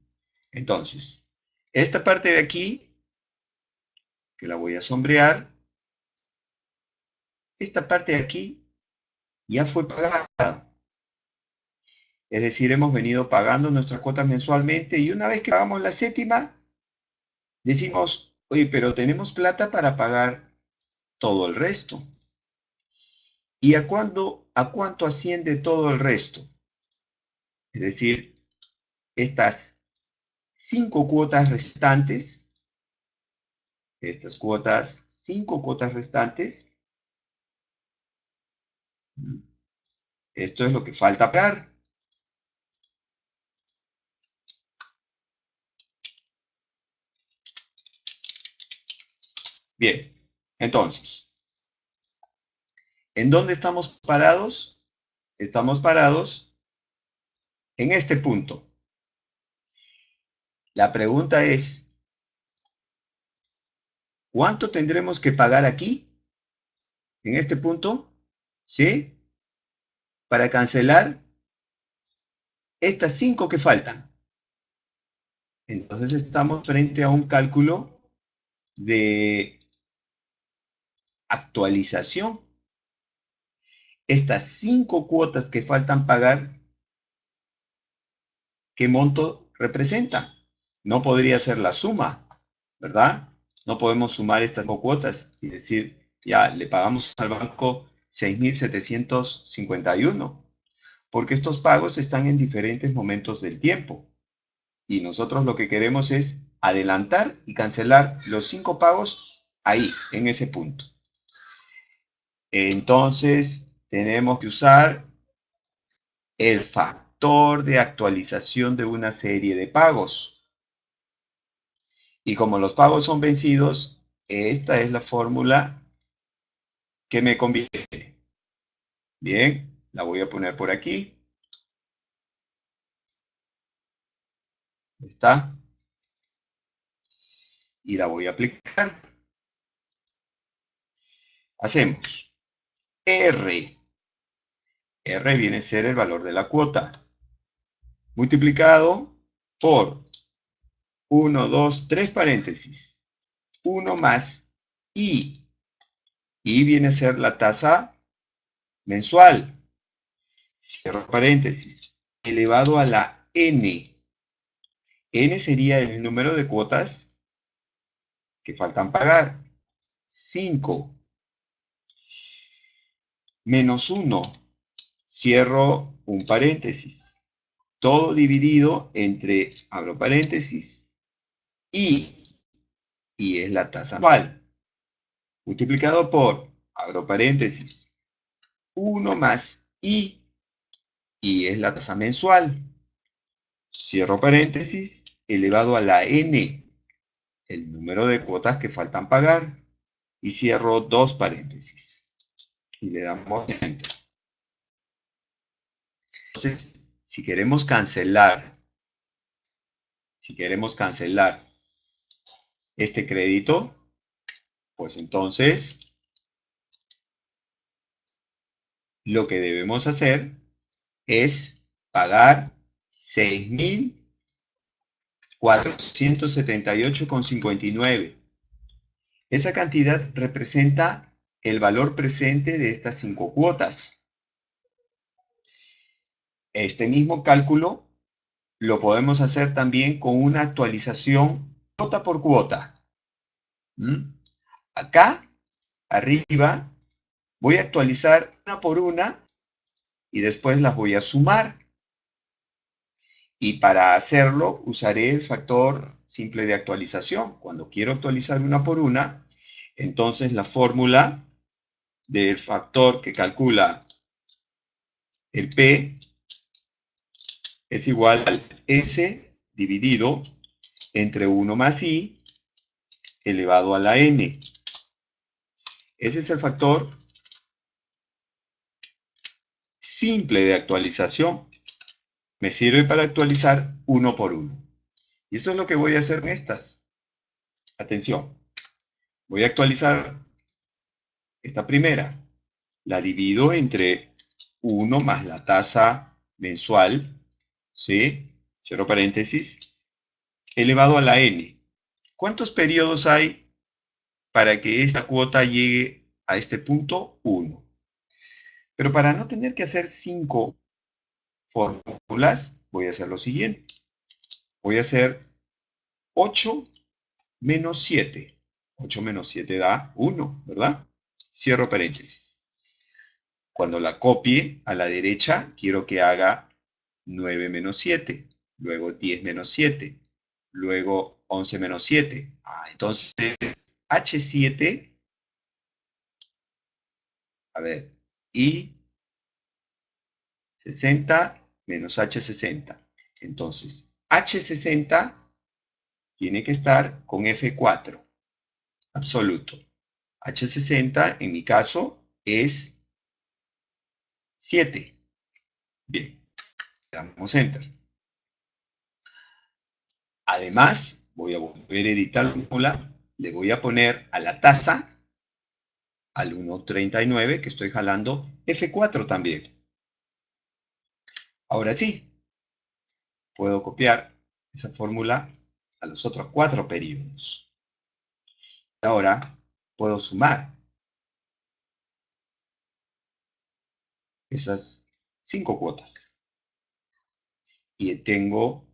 Speaker 1: Entonces, esta parte de aquí, que la voy a sombrear, esta parte de aquí ya fue pagada. Es decir, hemos venido pagando nuestras cuotas mensualmente y una vez que pagamos la séptima, decimos, oye, pero tenemos plata para pagar todo el resto. ¿Y a cuánto asciende todo el resto? Es decir, estas 5 cuotas restantes, estas 5 cuotas restantes, esto es lo que falta pagar. Bien, entonces, ¿en dónde estamos parados? Estamos parados en este punto. La pregunta es, ¿cuánto tendremos que pagar aquí, en este punto? ¿Sí? Para cancelar estas 5 que faltan. Entonces estamos frente a un cálculo de actualización. Estas 5 cuotas que faltan pagar, ¿qué monto representan? No podría ser la suma, ¿verdad? No podemos sumar estas 5 cuotas y decir, ya, le pagamos al banco 6.751, porque estos pagos están en diferentes momentos del tiempo. Y nosotros lo que queremos es adelantar y cancelar los 5 pagos ahí, en ese punto. Entonces, tenemos que usar el factor de actualización de una serie de pagos. Y como los pagos son vencidos, esta es la fórmula que me conviene. Bien, la voy a poner por aquí. Está. Y la voy a aplicar. Hacemos R. R viene a ser el valor de la cuota. Multiplicado por 1, 2, 3 paréntesis. 1 más I. I viene a ser la tasa mensual. Cierro paréntesis. Elevado a la N. N sería el número de cuotas que faltan pagar. 5 menos 1. Cierro un paréntesis. Todo dividido entre, abro paréntesis, I. Y es la tasa anual. Multiplicado por, abro paréntesis, 1 más I. Y es la tasa mensual. Cierro paréntesis, elevado a la N. El número de cuotas que faltan pagar. y cierro dos paréntesis. Y le damos Enter. Entonces, si queremos cancelar este crédito, pues entonces lo que debemos hacer es pagar 6.478,59. Esa cantidad representa el valor presente de estas 5 cuotas. Este mismo cálculo lo podemos hacer también con una actualización cuota por cuota. Acá, arriba, voy a actualizar una por una y después las voy a sumar. Y para hacerlo usaré el factor simple de actualización. Cuando quiero actualizar una por una, entonces la fórmula del factor que calcula el P es igual al S dividido entre 1 más I elevado a la N. Ese es el factor simple de actualización. Me sirve para actualizar uno por uno. Y eso es lo que voy a hacer en estas. Atención. Voy a actualizar esta primera. La divido entre 1 más la tasa mensual, ¿sí? Cierro paréntesis, elevado a la N. ¿Cuántos periodos hay para que esta cuota llegue a este punto? 1. Pero para no tener que hacer 5 fórmulas, voy a hacer lo siguiente. Voy a hacer 8 menos 7. 8 menos 7 da 1, ¿verdad? Cierro paréntesis. Cuando la copie a la derecha, quiero que haga 9 menos 7, luego 10 menos 7, luego 11 menos 7. Entonces, H7, a ver, y 60 menos H60. Entonces, H60 tiene que estar con F4, absoluto. H60, en mi caso, es 7. Bien, le damos Enter. Además, voy a volver a editar la fórmula, le voy a poner a la tasa, al 1.39 que estoy jalando, F4 también. Ahora sí, puedo copiar esa fórmula a los otros 4 periodos. Ahora puedo sumar esas 5 cuotas. Y tengo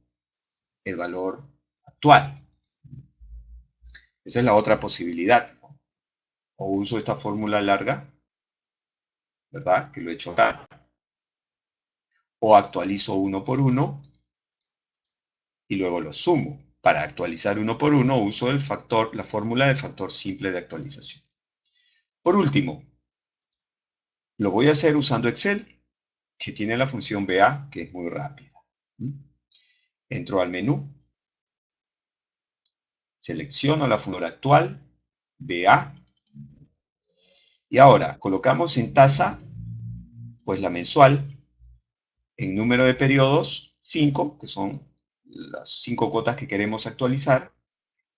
Speaker 1: el valor actual. Esa es la otra posibilidad. O uso esta fórmula larga, ¿verdad? Que lo he hecho acá. O actualizo uno por uno y luego lo sumo. Para actualizar uno por uno uso la fórmula del factor simple de actualización. Por último, lo voy a hacer usando Excel, que tiene la función BA, que es muy rápida. Entro al menú, selecciono la fórmula actual, BA, y ahora colocamos en tasa, pues la mensual, en número de periodos, 5, que son las 5 cuotas que queremos actualizar,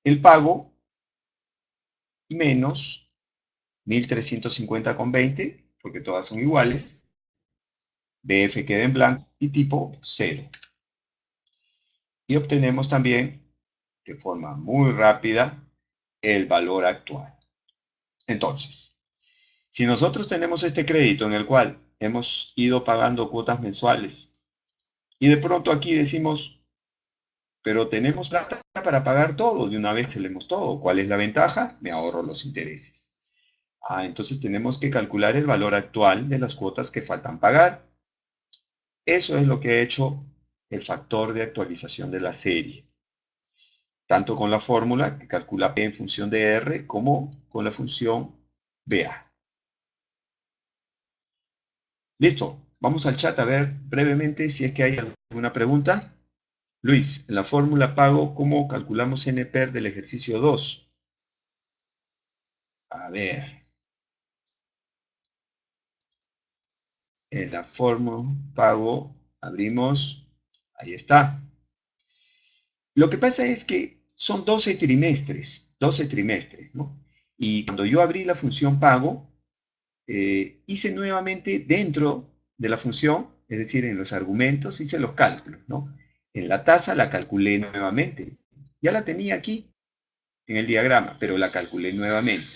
Speaker 1: el pago menos 1.350,20, porque todas son iguales, BF queda en blanco y tipo 0. Y obtenemos también, de forma muy rápida, el valor actual. Entonces, si nosotros tenemos este crédito en el cual hemos ido pagando cuotas mensuales y de pronto aquí decimos, pero tenemos plata para pagar todo, de una vez tenemos todo. ¿Cuál es la ventaja? Me ahorro los intereses. Entonces tenemos que calcular el valor actual de las cuotas que faltan pagar. Eso es lo que ha hecho el factor de actualización de la serie, tanto con la fórmula que calcula P en función de R como con la función BA. Listo, vamos al chat a ver brevemente si es que hay alguna pregunta. Luis, en la fórmula pago, ¿cómo calculamos NPER del ejercicio 2? A ver, en la fórmula pago, abrimos, ahí está. Lo que pasa es que son 12 trimestres, ¿no? Y cuando yo abrí la función pago, hice nuevamente dentro de la función, es decir, en los argumentos, hice los cálculos, ¿no? En la tasa la calculé nuevamente. Ya la tenía aquí en el diagrama, pero la calculé nuevamente.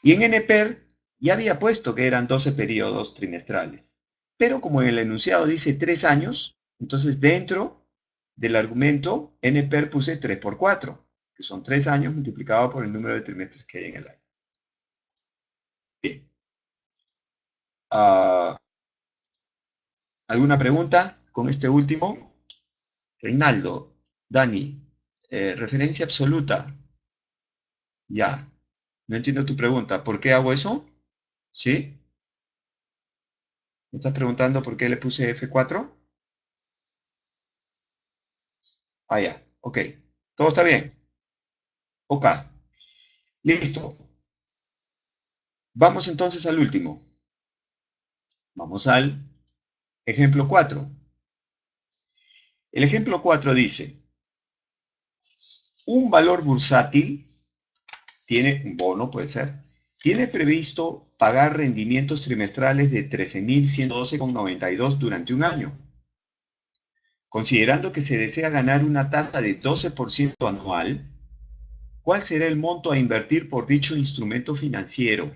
Speaker 1: Y en NPER ya había puesto que eran 12 periodos trimestrales. Pero como en el enunciado dice 3 años, entonces dentro del argumento NPER puse 3 por 4, que son 3 años multiplicado por el número de trimestres que hay en el año. Bien. Uh, ¿Alguna pregunta con este último? Reinaldo, Dani, referencia absoluta. Ya. No entiendo tu pregunta. ¿Por qué hago eso? ¿Sí? ¿Me estás preguntando por qué le puse F4? Ah, ya. Ok. ¿Todo está bien? Ok. Listo. Vamos entonces al último. Vamos al ejemplo 4. El ejemplo 4 dice, un valor bursátil tiene un bono, puede ser, tiene previsto pagar rendimientos trimestrales de 13.112,92 durante un año. Considerando que se desea ganar una tasa de 12% anual, ¿cuál será el monto a invertir por dicho instrumento financiero?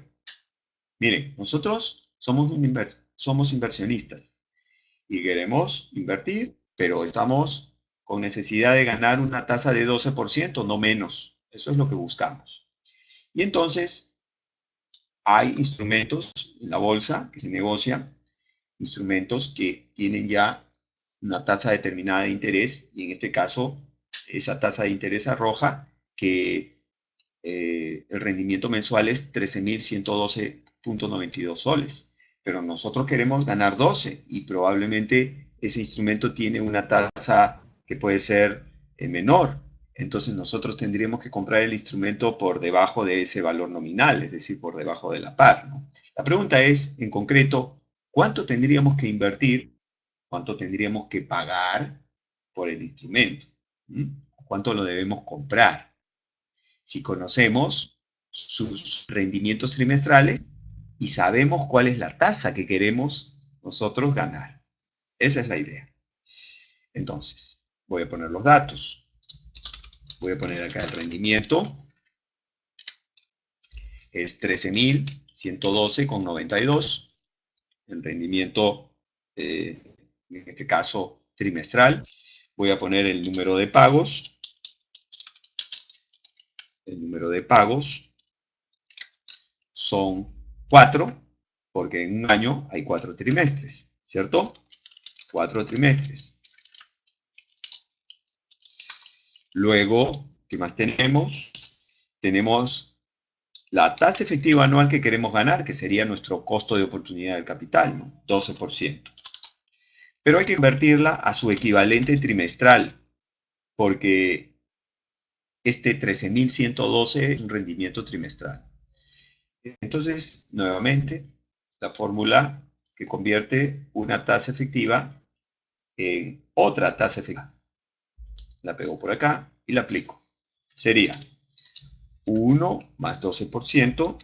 Speaker 1: Miren, nosotros somos inversionistas y queremos invertir, pero estamos con necesidad de ganar una tasa de 12%, no menos. Eso es lo que buscamos. Y entonces hay instrumentos en la bolsa que se negocian, instrumentos que tienen ya una tasa determinada de interés, y en este caso esa tasa de interés arroja que el rendimiento mensual es 13.112,92 soles. Pero nosotros queremos ganar 12 y probablemente ese instrumento tiene una tasa que puede ser menor. Entonces nosotros tendríamos que comprar el instrumento por debajo de ese valor nominal, es decir, por debajo de la par, ¿no? La pregunta es, en concreto, ¿cuánto tendríamos que invertir? ¿Cuánto tendríamos que pagar por el instrumento? ¿Mm? ¿Cuánto lo debemos comprar? Si conocemos sus rendimientos trimestrales y sabemos cuál es la tasa que queremos nosotros ganar. Esa es la idea. Entonces, voy a poner los datos. Voy a poner acá el rendimiento. Es 13.112,92. El rendimiento, en este caso, trimestral. Voy a poner el número de pagos. El número de pagos son 4, porque en un año hay 4 trimestres, ¿cierto? 4 trimestres. Luego, ¿qué más tenemos? Tenemos la tasa efectiva anual que queremos ganar, que sería nuestro costo de oportunidad del capital, ¿no? 12%. Pero hay que convertirla a su equivalente trimestral, porque este 13.112 es un rendimiento trimestral. Entonces, nuevamente, la fórmula que convierte una tasa efectiva en otra tasa efectiva. La pego por acá y la aplico. Sería 1 más 12%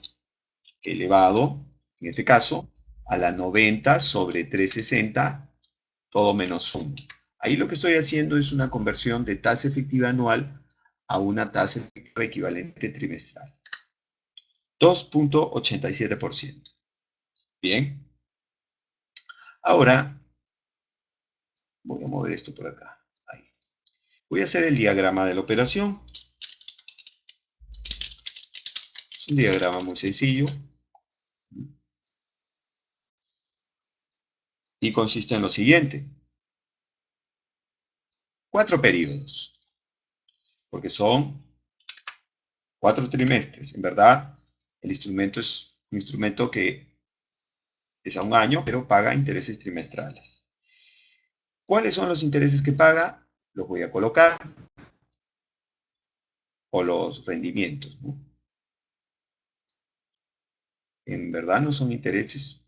Speaker 1: elevado, en este caso, a la 90 sobre 360, todo menos 1. Ahí lo que estoy haciendo es una conversión de tasa efectiva anual a una tasa efectiva equivalente trimestral. 2.87%. Bien. Ahora, voy a mover esto por acá. Ahí. Voy a hacer el diagrama de la operación. Es un diagrama muy sencillo. Y consiste en lo siguiente. 4 periodos. Porque son 4 trimestres. En verdad, el instrumento es un instrumento que es a un año, pero paga intereses trimestrales. ¿Cuáles son los intereses que paga? Los voy a colocar, o los rendimientos, ¿no? En verdad no son intereses.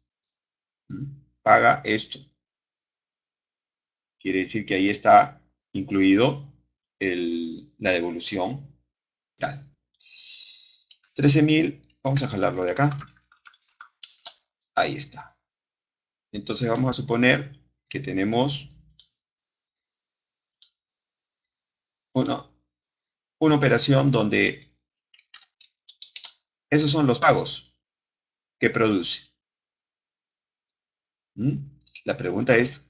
Speaker 1: Paga esto. Quiere decir que ahí está incluido la devolución. 13.000, vamos a jalarlo de acá. Ahí está. Entonces vamos a suponer que tenemos una operación donde esos son los pagos que produce. La pregunta es,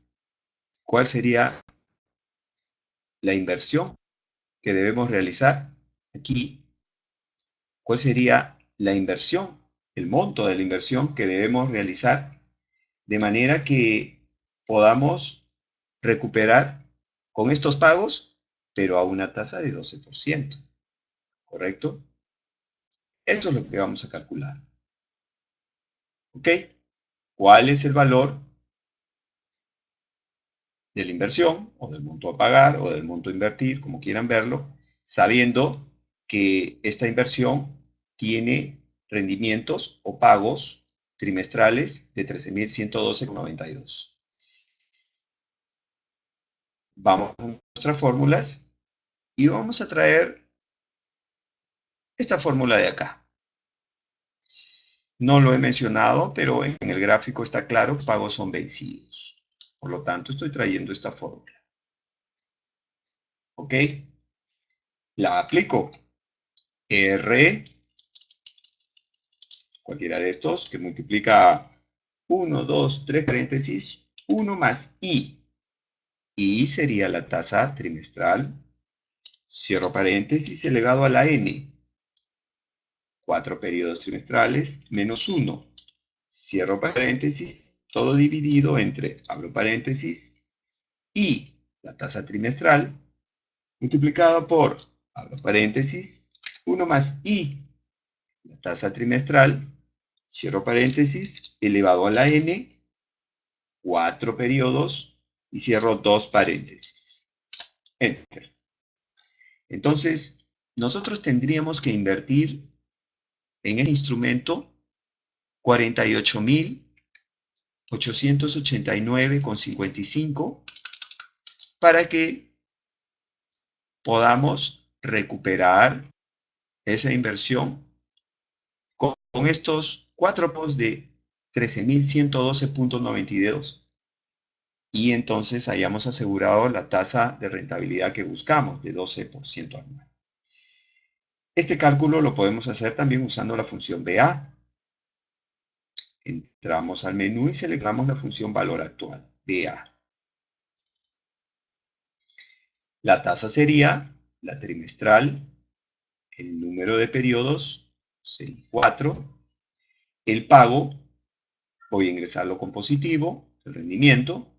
Speaker 1: ¿cuál sería la inversión que debemos realizar aquí? ¿Cuál sería la inversión, el monto de la inversión que debemos realizar de manera que podamos recuperar con estos pagos, pero a una tasa de 12%? ¿Correcto? Eso es lo que vamos a calcular. ¿Ok? ¿Cuál es el valor de la inversión, o del monto a pagar, o del monto a invertir, como quieran verlo, sabiendo que esta inversión tiene rendimientos o pagos trimestrales de 13.112,92? Vamos a nuestras fórmulas y vamos a traer esta fórmula de acá. No lo he mencionado, pero en el gráfico está claro, pagos son vencidos. Por lo tanto, estoy trayendo esta fórmula. ¿Ok? La aplico. R, cualquiera de estos, que multiplica 1, 2, 3 paréntesis, 1 más I. I sería la tasa trimestral, cierro paréntesis, elevado a la N. 4 periodos trimestrales menos 1. Cierro paréntesis, todo dividido entre, abro paréntesis, I, la tasa trimestral, multiplicado por, abro paréntesis, 1 más I, la tasa trimestral, cierro paréntesis, elevado a la N, 4 periodos, y cierro 2 paréntesis. Enter. Entonces, nosotros tendríamos que invertir en el instrumento 48.889,55 para que podamos recuperar esa inversión con estos 4 posts de 13.112,92 y entonces hayamos asegurado la tasa de rentabilidad que buscamos de 12% anual. Este cálculo lo podemos hacer también usando la función BA. Entramos al menú y seleccionamos la función valor actual, BA. La tasa sería la trimestral, el número de periodos, 4, el pago, voy a ingresarlo con positivo, el rendimiento,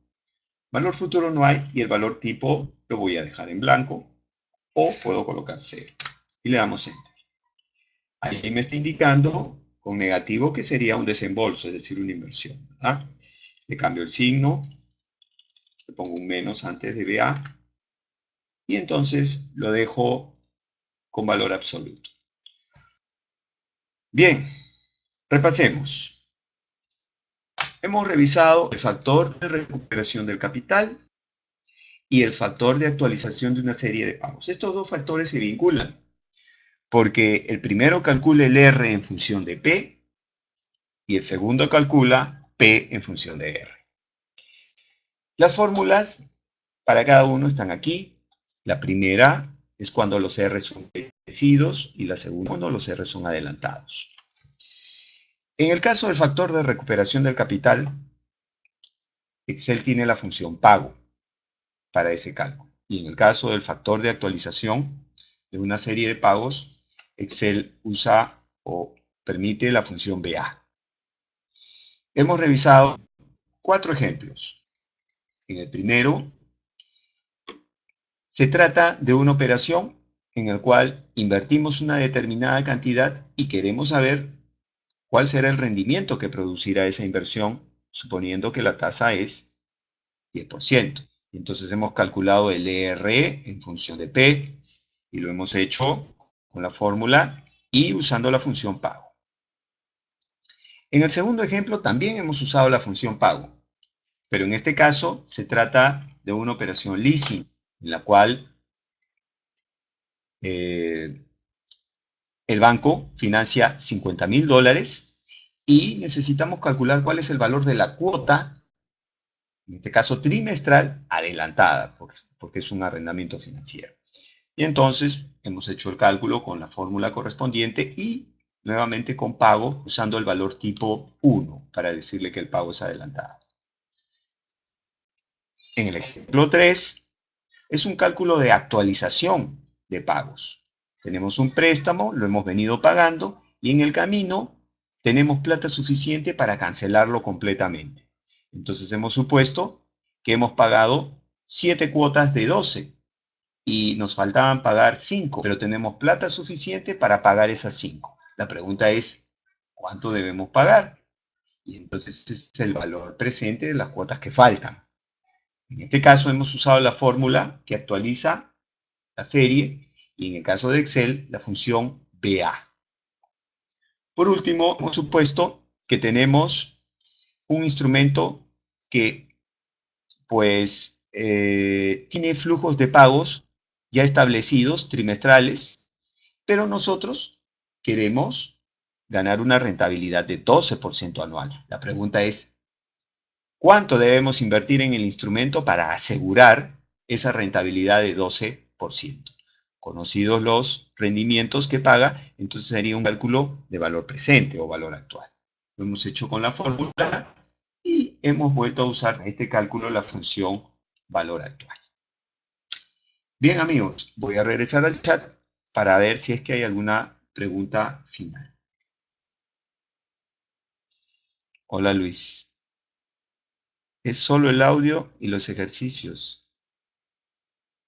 Speaker 1: valor futuro no hay y el valor tipo lo voy a dejar en blanco o puedo colocar 0 y le damos Enter. Ahí me está indicando con negativo que sería un desembolso, es decir, una inversión, ¿verdad? Le cambio el signo, le pongo un menos antes de BA y entonces lo dejo con valor absoluto. Bien, repasemos. Hemos revisado el factor de recuperación del capital y el factor de actualización de una serie de pagos. Estos dos factores se vinculan porque el primero calcula el R en función de P y el segundo calcula P en función de R. Las fórmulas para cada uno están aquí. La primera es cuando los R son vencidos y la segunda cuando los R son adelantados. En el caso del factor de recuperación del capital, Excel tiene la función pago para ese cálculo. Y en el caso del factor de actualización de una serie de pagos, Excel usa o permite la función BA. Hemos revisado 4 ejemplos. En el primero, se trata de una operación en la cual invertimos una determinada cantidad y queremos saber cuál será el rendimiento que producirá esa inversión, suponiendo que la tasa es 10%. Entonces hemos calculado el ERE en función de P y lo hemos hecho con la fórmula y usando la función pago. En el segundo ejemplo también hemos usado la función pago, pero en este caso se trata de una operación leasing, en la cual eh, el banco financia $50,000 y necesitamos calcular cuál es el valor de la cuota, en este caso trimestral, adelantada, porque es un arrendamiento financiero. Y entonces hemos hecho el cálculo con la fórmula correspondiente y nuevamente con pago usando el valor tipo 1 para decirle que el pago es adelantado. En el ejemplo 3 es un cálculo de actualización de pagos. Tenemos un préstamo, lo hemos venido pagando y en el camino tenemos plata suficiente para cancelarlo completamente. Entonces hemos supuesto que hemos pagado 7 cuotas de 12 y nos faltaban pagar 5, pero tenemos plata suficiente para pagar esas 5. La pregunta es, ¿cuánto debemos pagar? Y entonces ese es el valor presente de las cuotas que faltan. En este caso hemos usado la fórmula que actualiza la serie y en el caso de Excel la función BA. Por último, hemos supuesto que tenemos un instrumento que tiene flujos de pagos ya establecidos, trimestrales, pero nosotros queremos ganar una rentabilidad de 12% anual. La pregunta es, ¿cuánto debemos invertir en el instrumento para asegurar esa rentabilidad de 12%? Conocidos los rendimientos que paga, entonces sería un cálculo de valor presente o valor actual. Lo hemos hecho con la fórmula y hemos vuelto a usar en este cálculo la función valor actual. Bien amigos, voy a regresar al chat para ver si es que hay alguna pregunta final. Hola Luis. Es solo el audio y los ejercicios.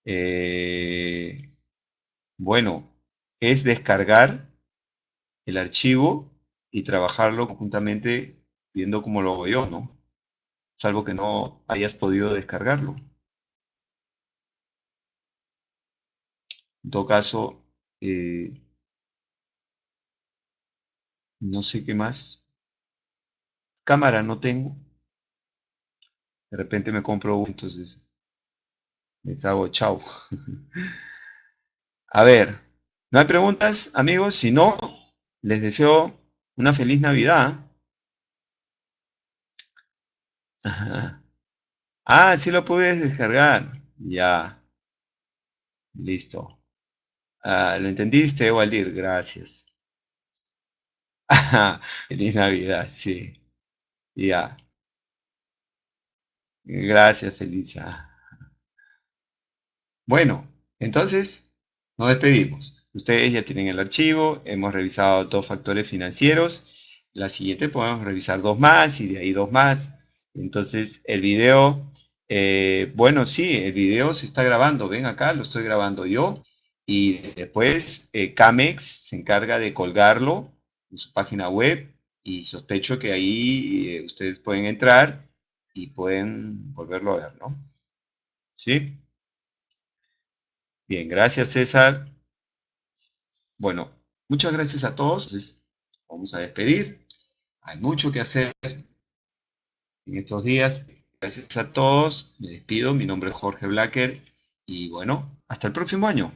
Speaker 1: Eh, bueno, es descargar el archivo y trabajarlo conjuntamente viendo cómo lo hago yo, ¿no? Salvo que no hayas podido descargarlo. En todo caso, eh, no sé qué más. Cámara no tengo. De repente me compro uno, entonces les hago chao. A ver, ¿no hay preguntas, amigos? Si no, les deseo una feliz Navidad. Ajá. Ah, sí lo puedes descargar. Ya, listo. Ah, ¿lo entendiste, Waldir? Gracias. Ajá, feliz Navidad, sí. Ya. Gracias, Felisa. Bueno, entonces nos despedimos. Ustedes ya tienen el archivo, hemos revisado dos factores financieros. La siguiente podemos revisar dos más y de ahí dos más. Entonces el video, bueno, sí, el video se está grabando. Ven acá, lo estoy grabando yo. Y después Camex se encarga de colgarlo en su página web y sospecho que ahí ustedes pueden entrar y pueden volverlo a ver, ¿no? ¿Sí? Bien, gracias César. Bueno, muchas gracias a todos. Entonces, vamos a despedir. Hay mucho que hacer en estos días. Gracias a todos. Me despido. Mi nombre es Jorge Blacker. Y bueno, hasta el próximo año.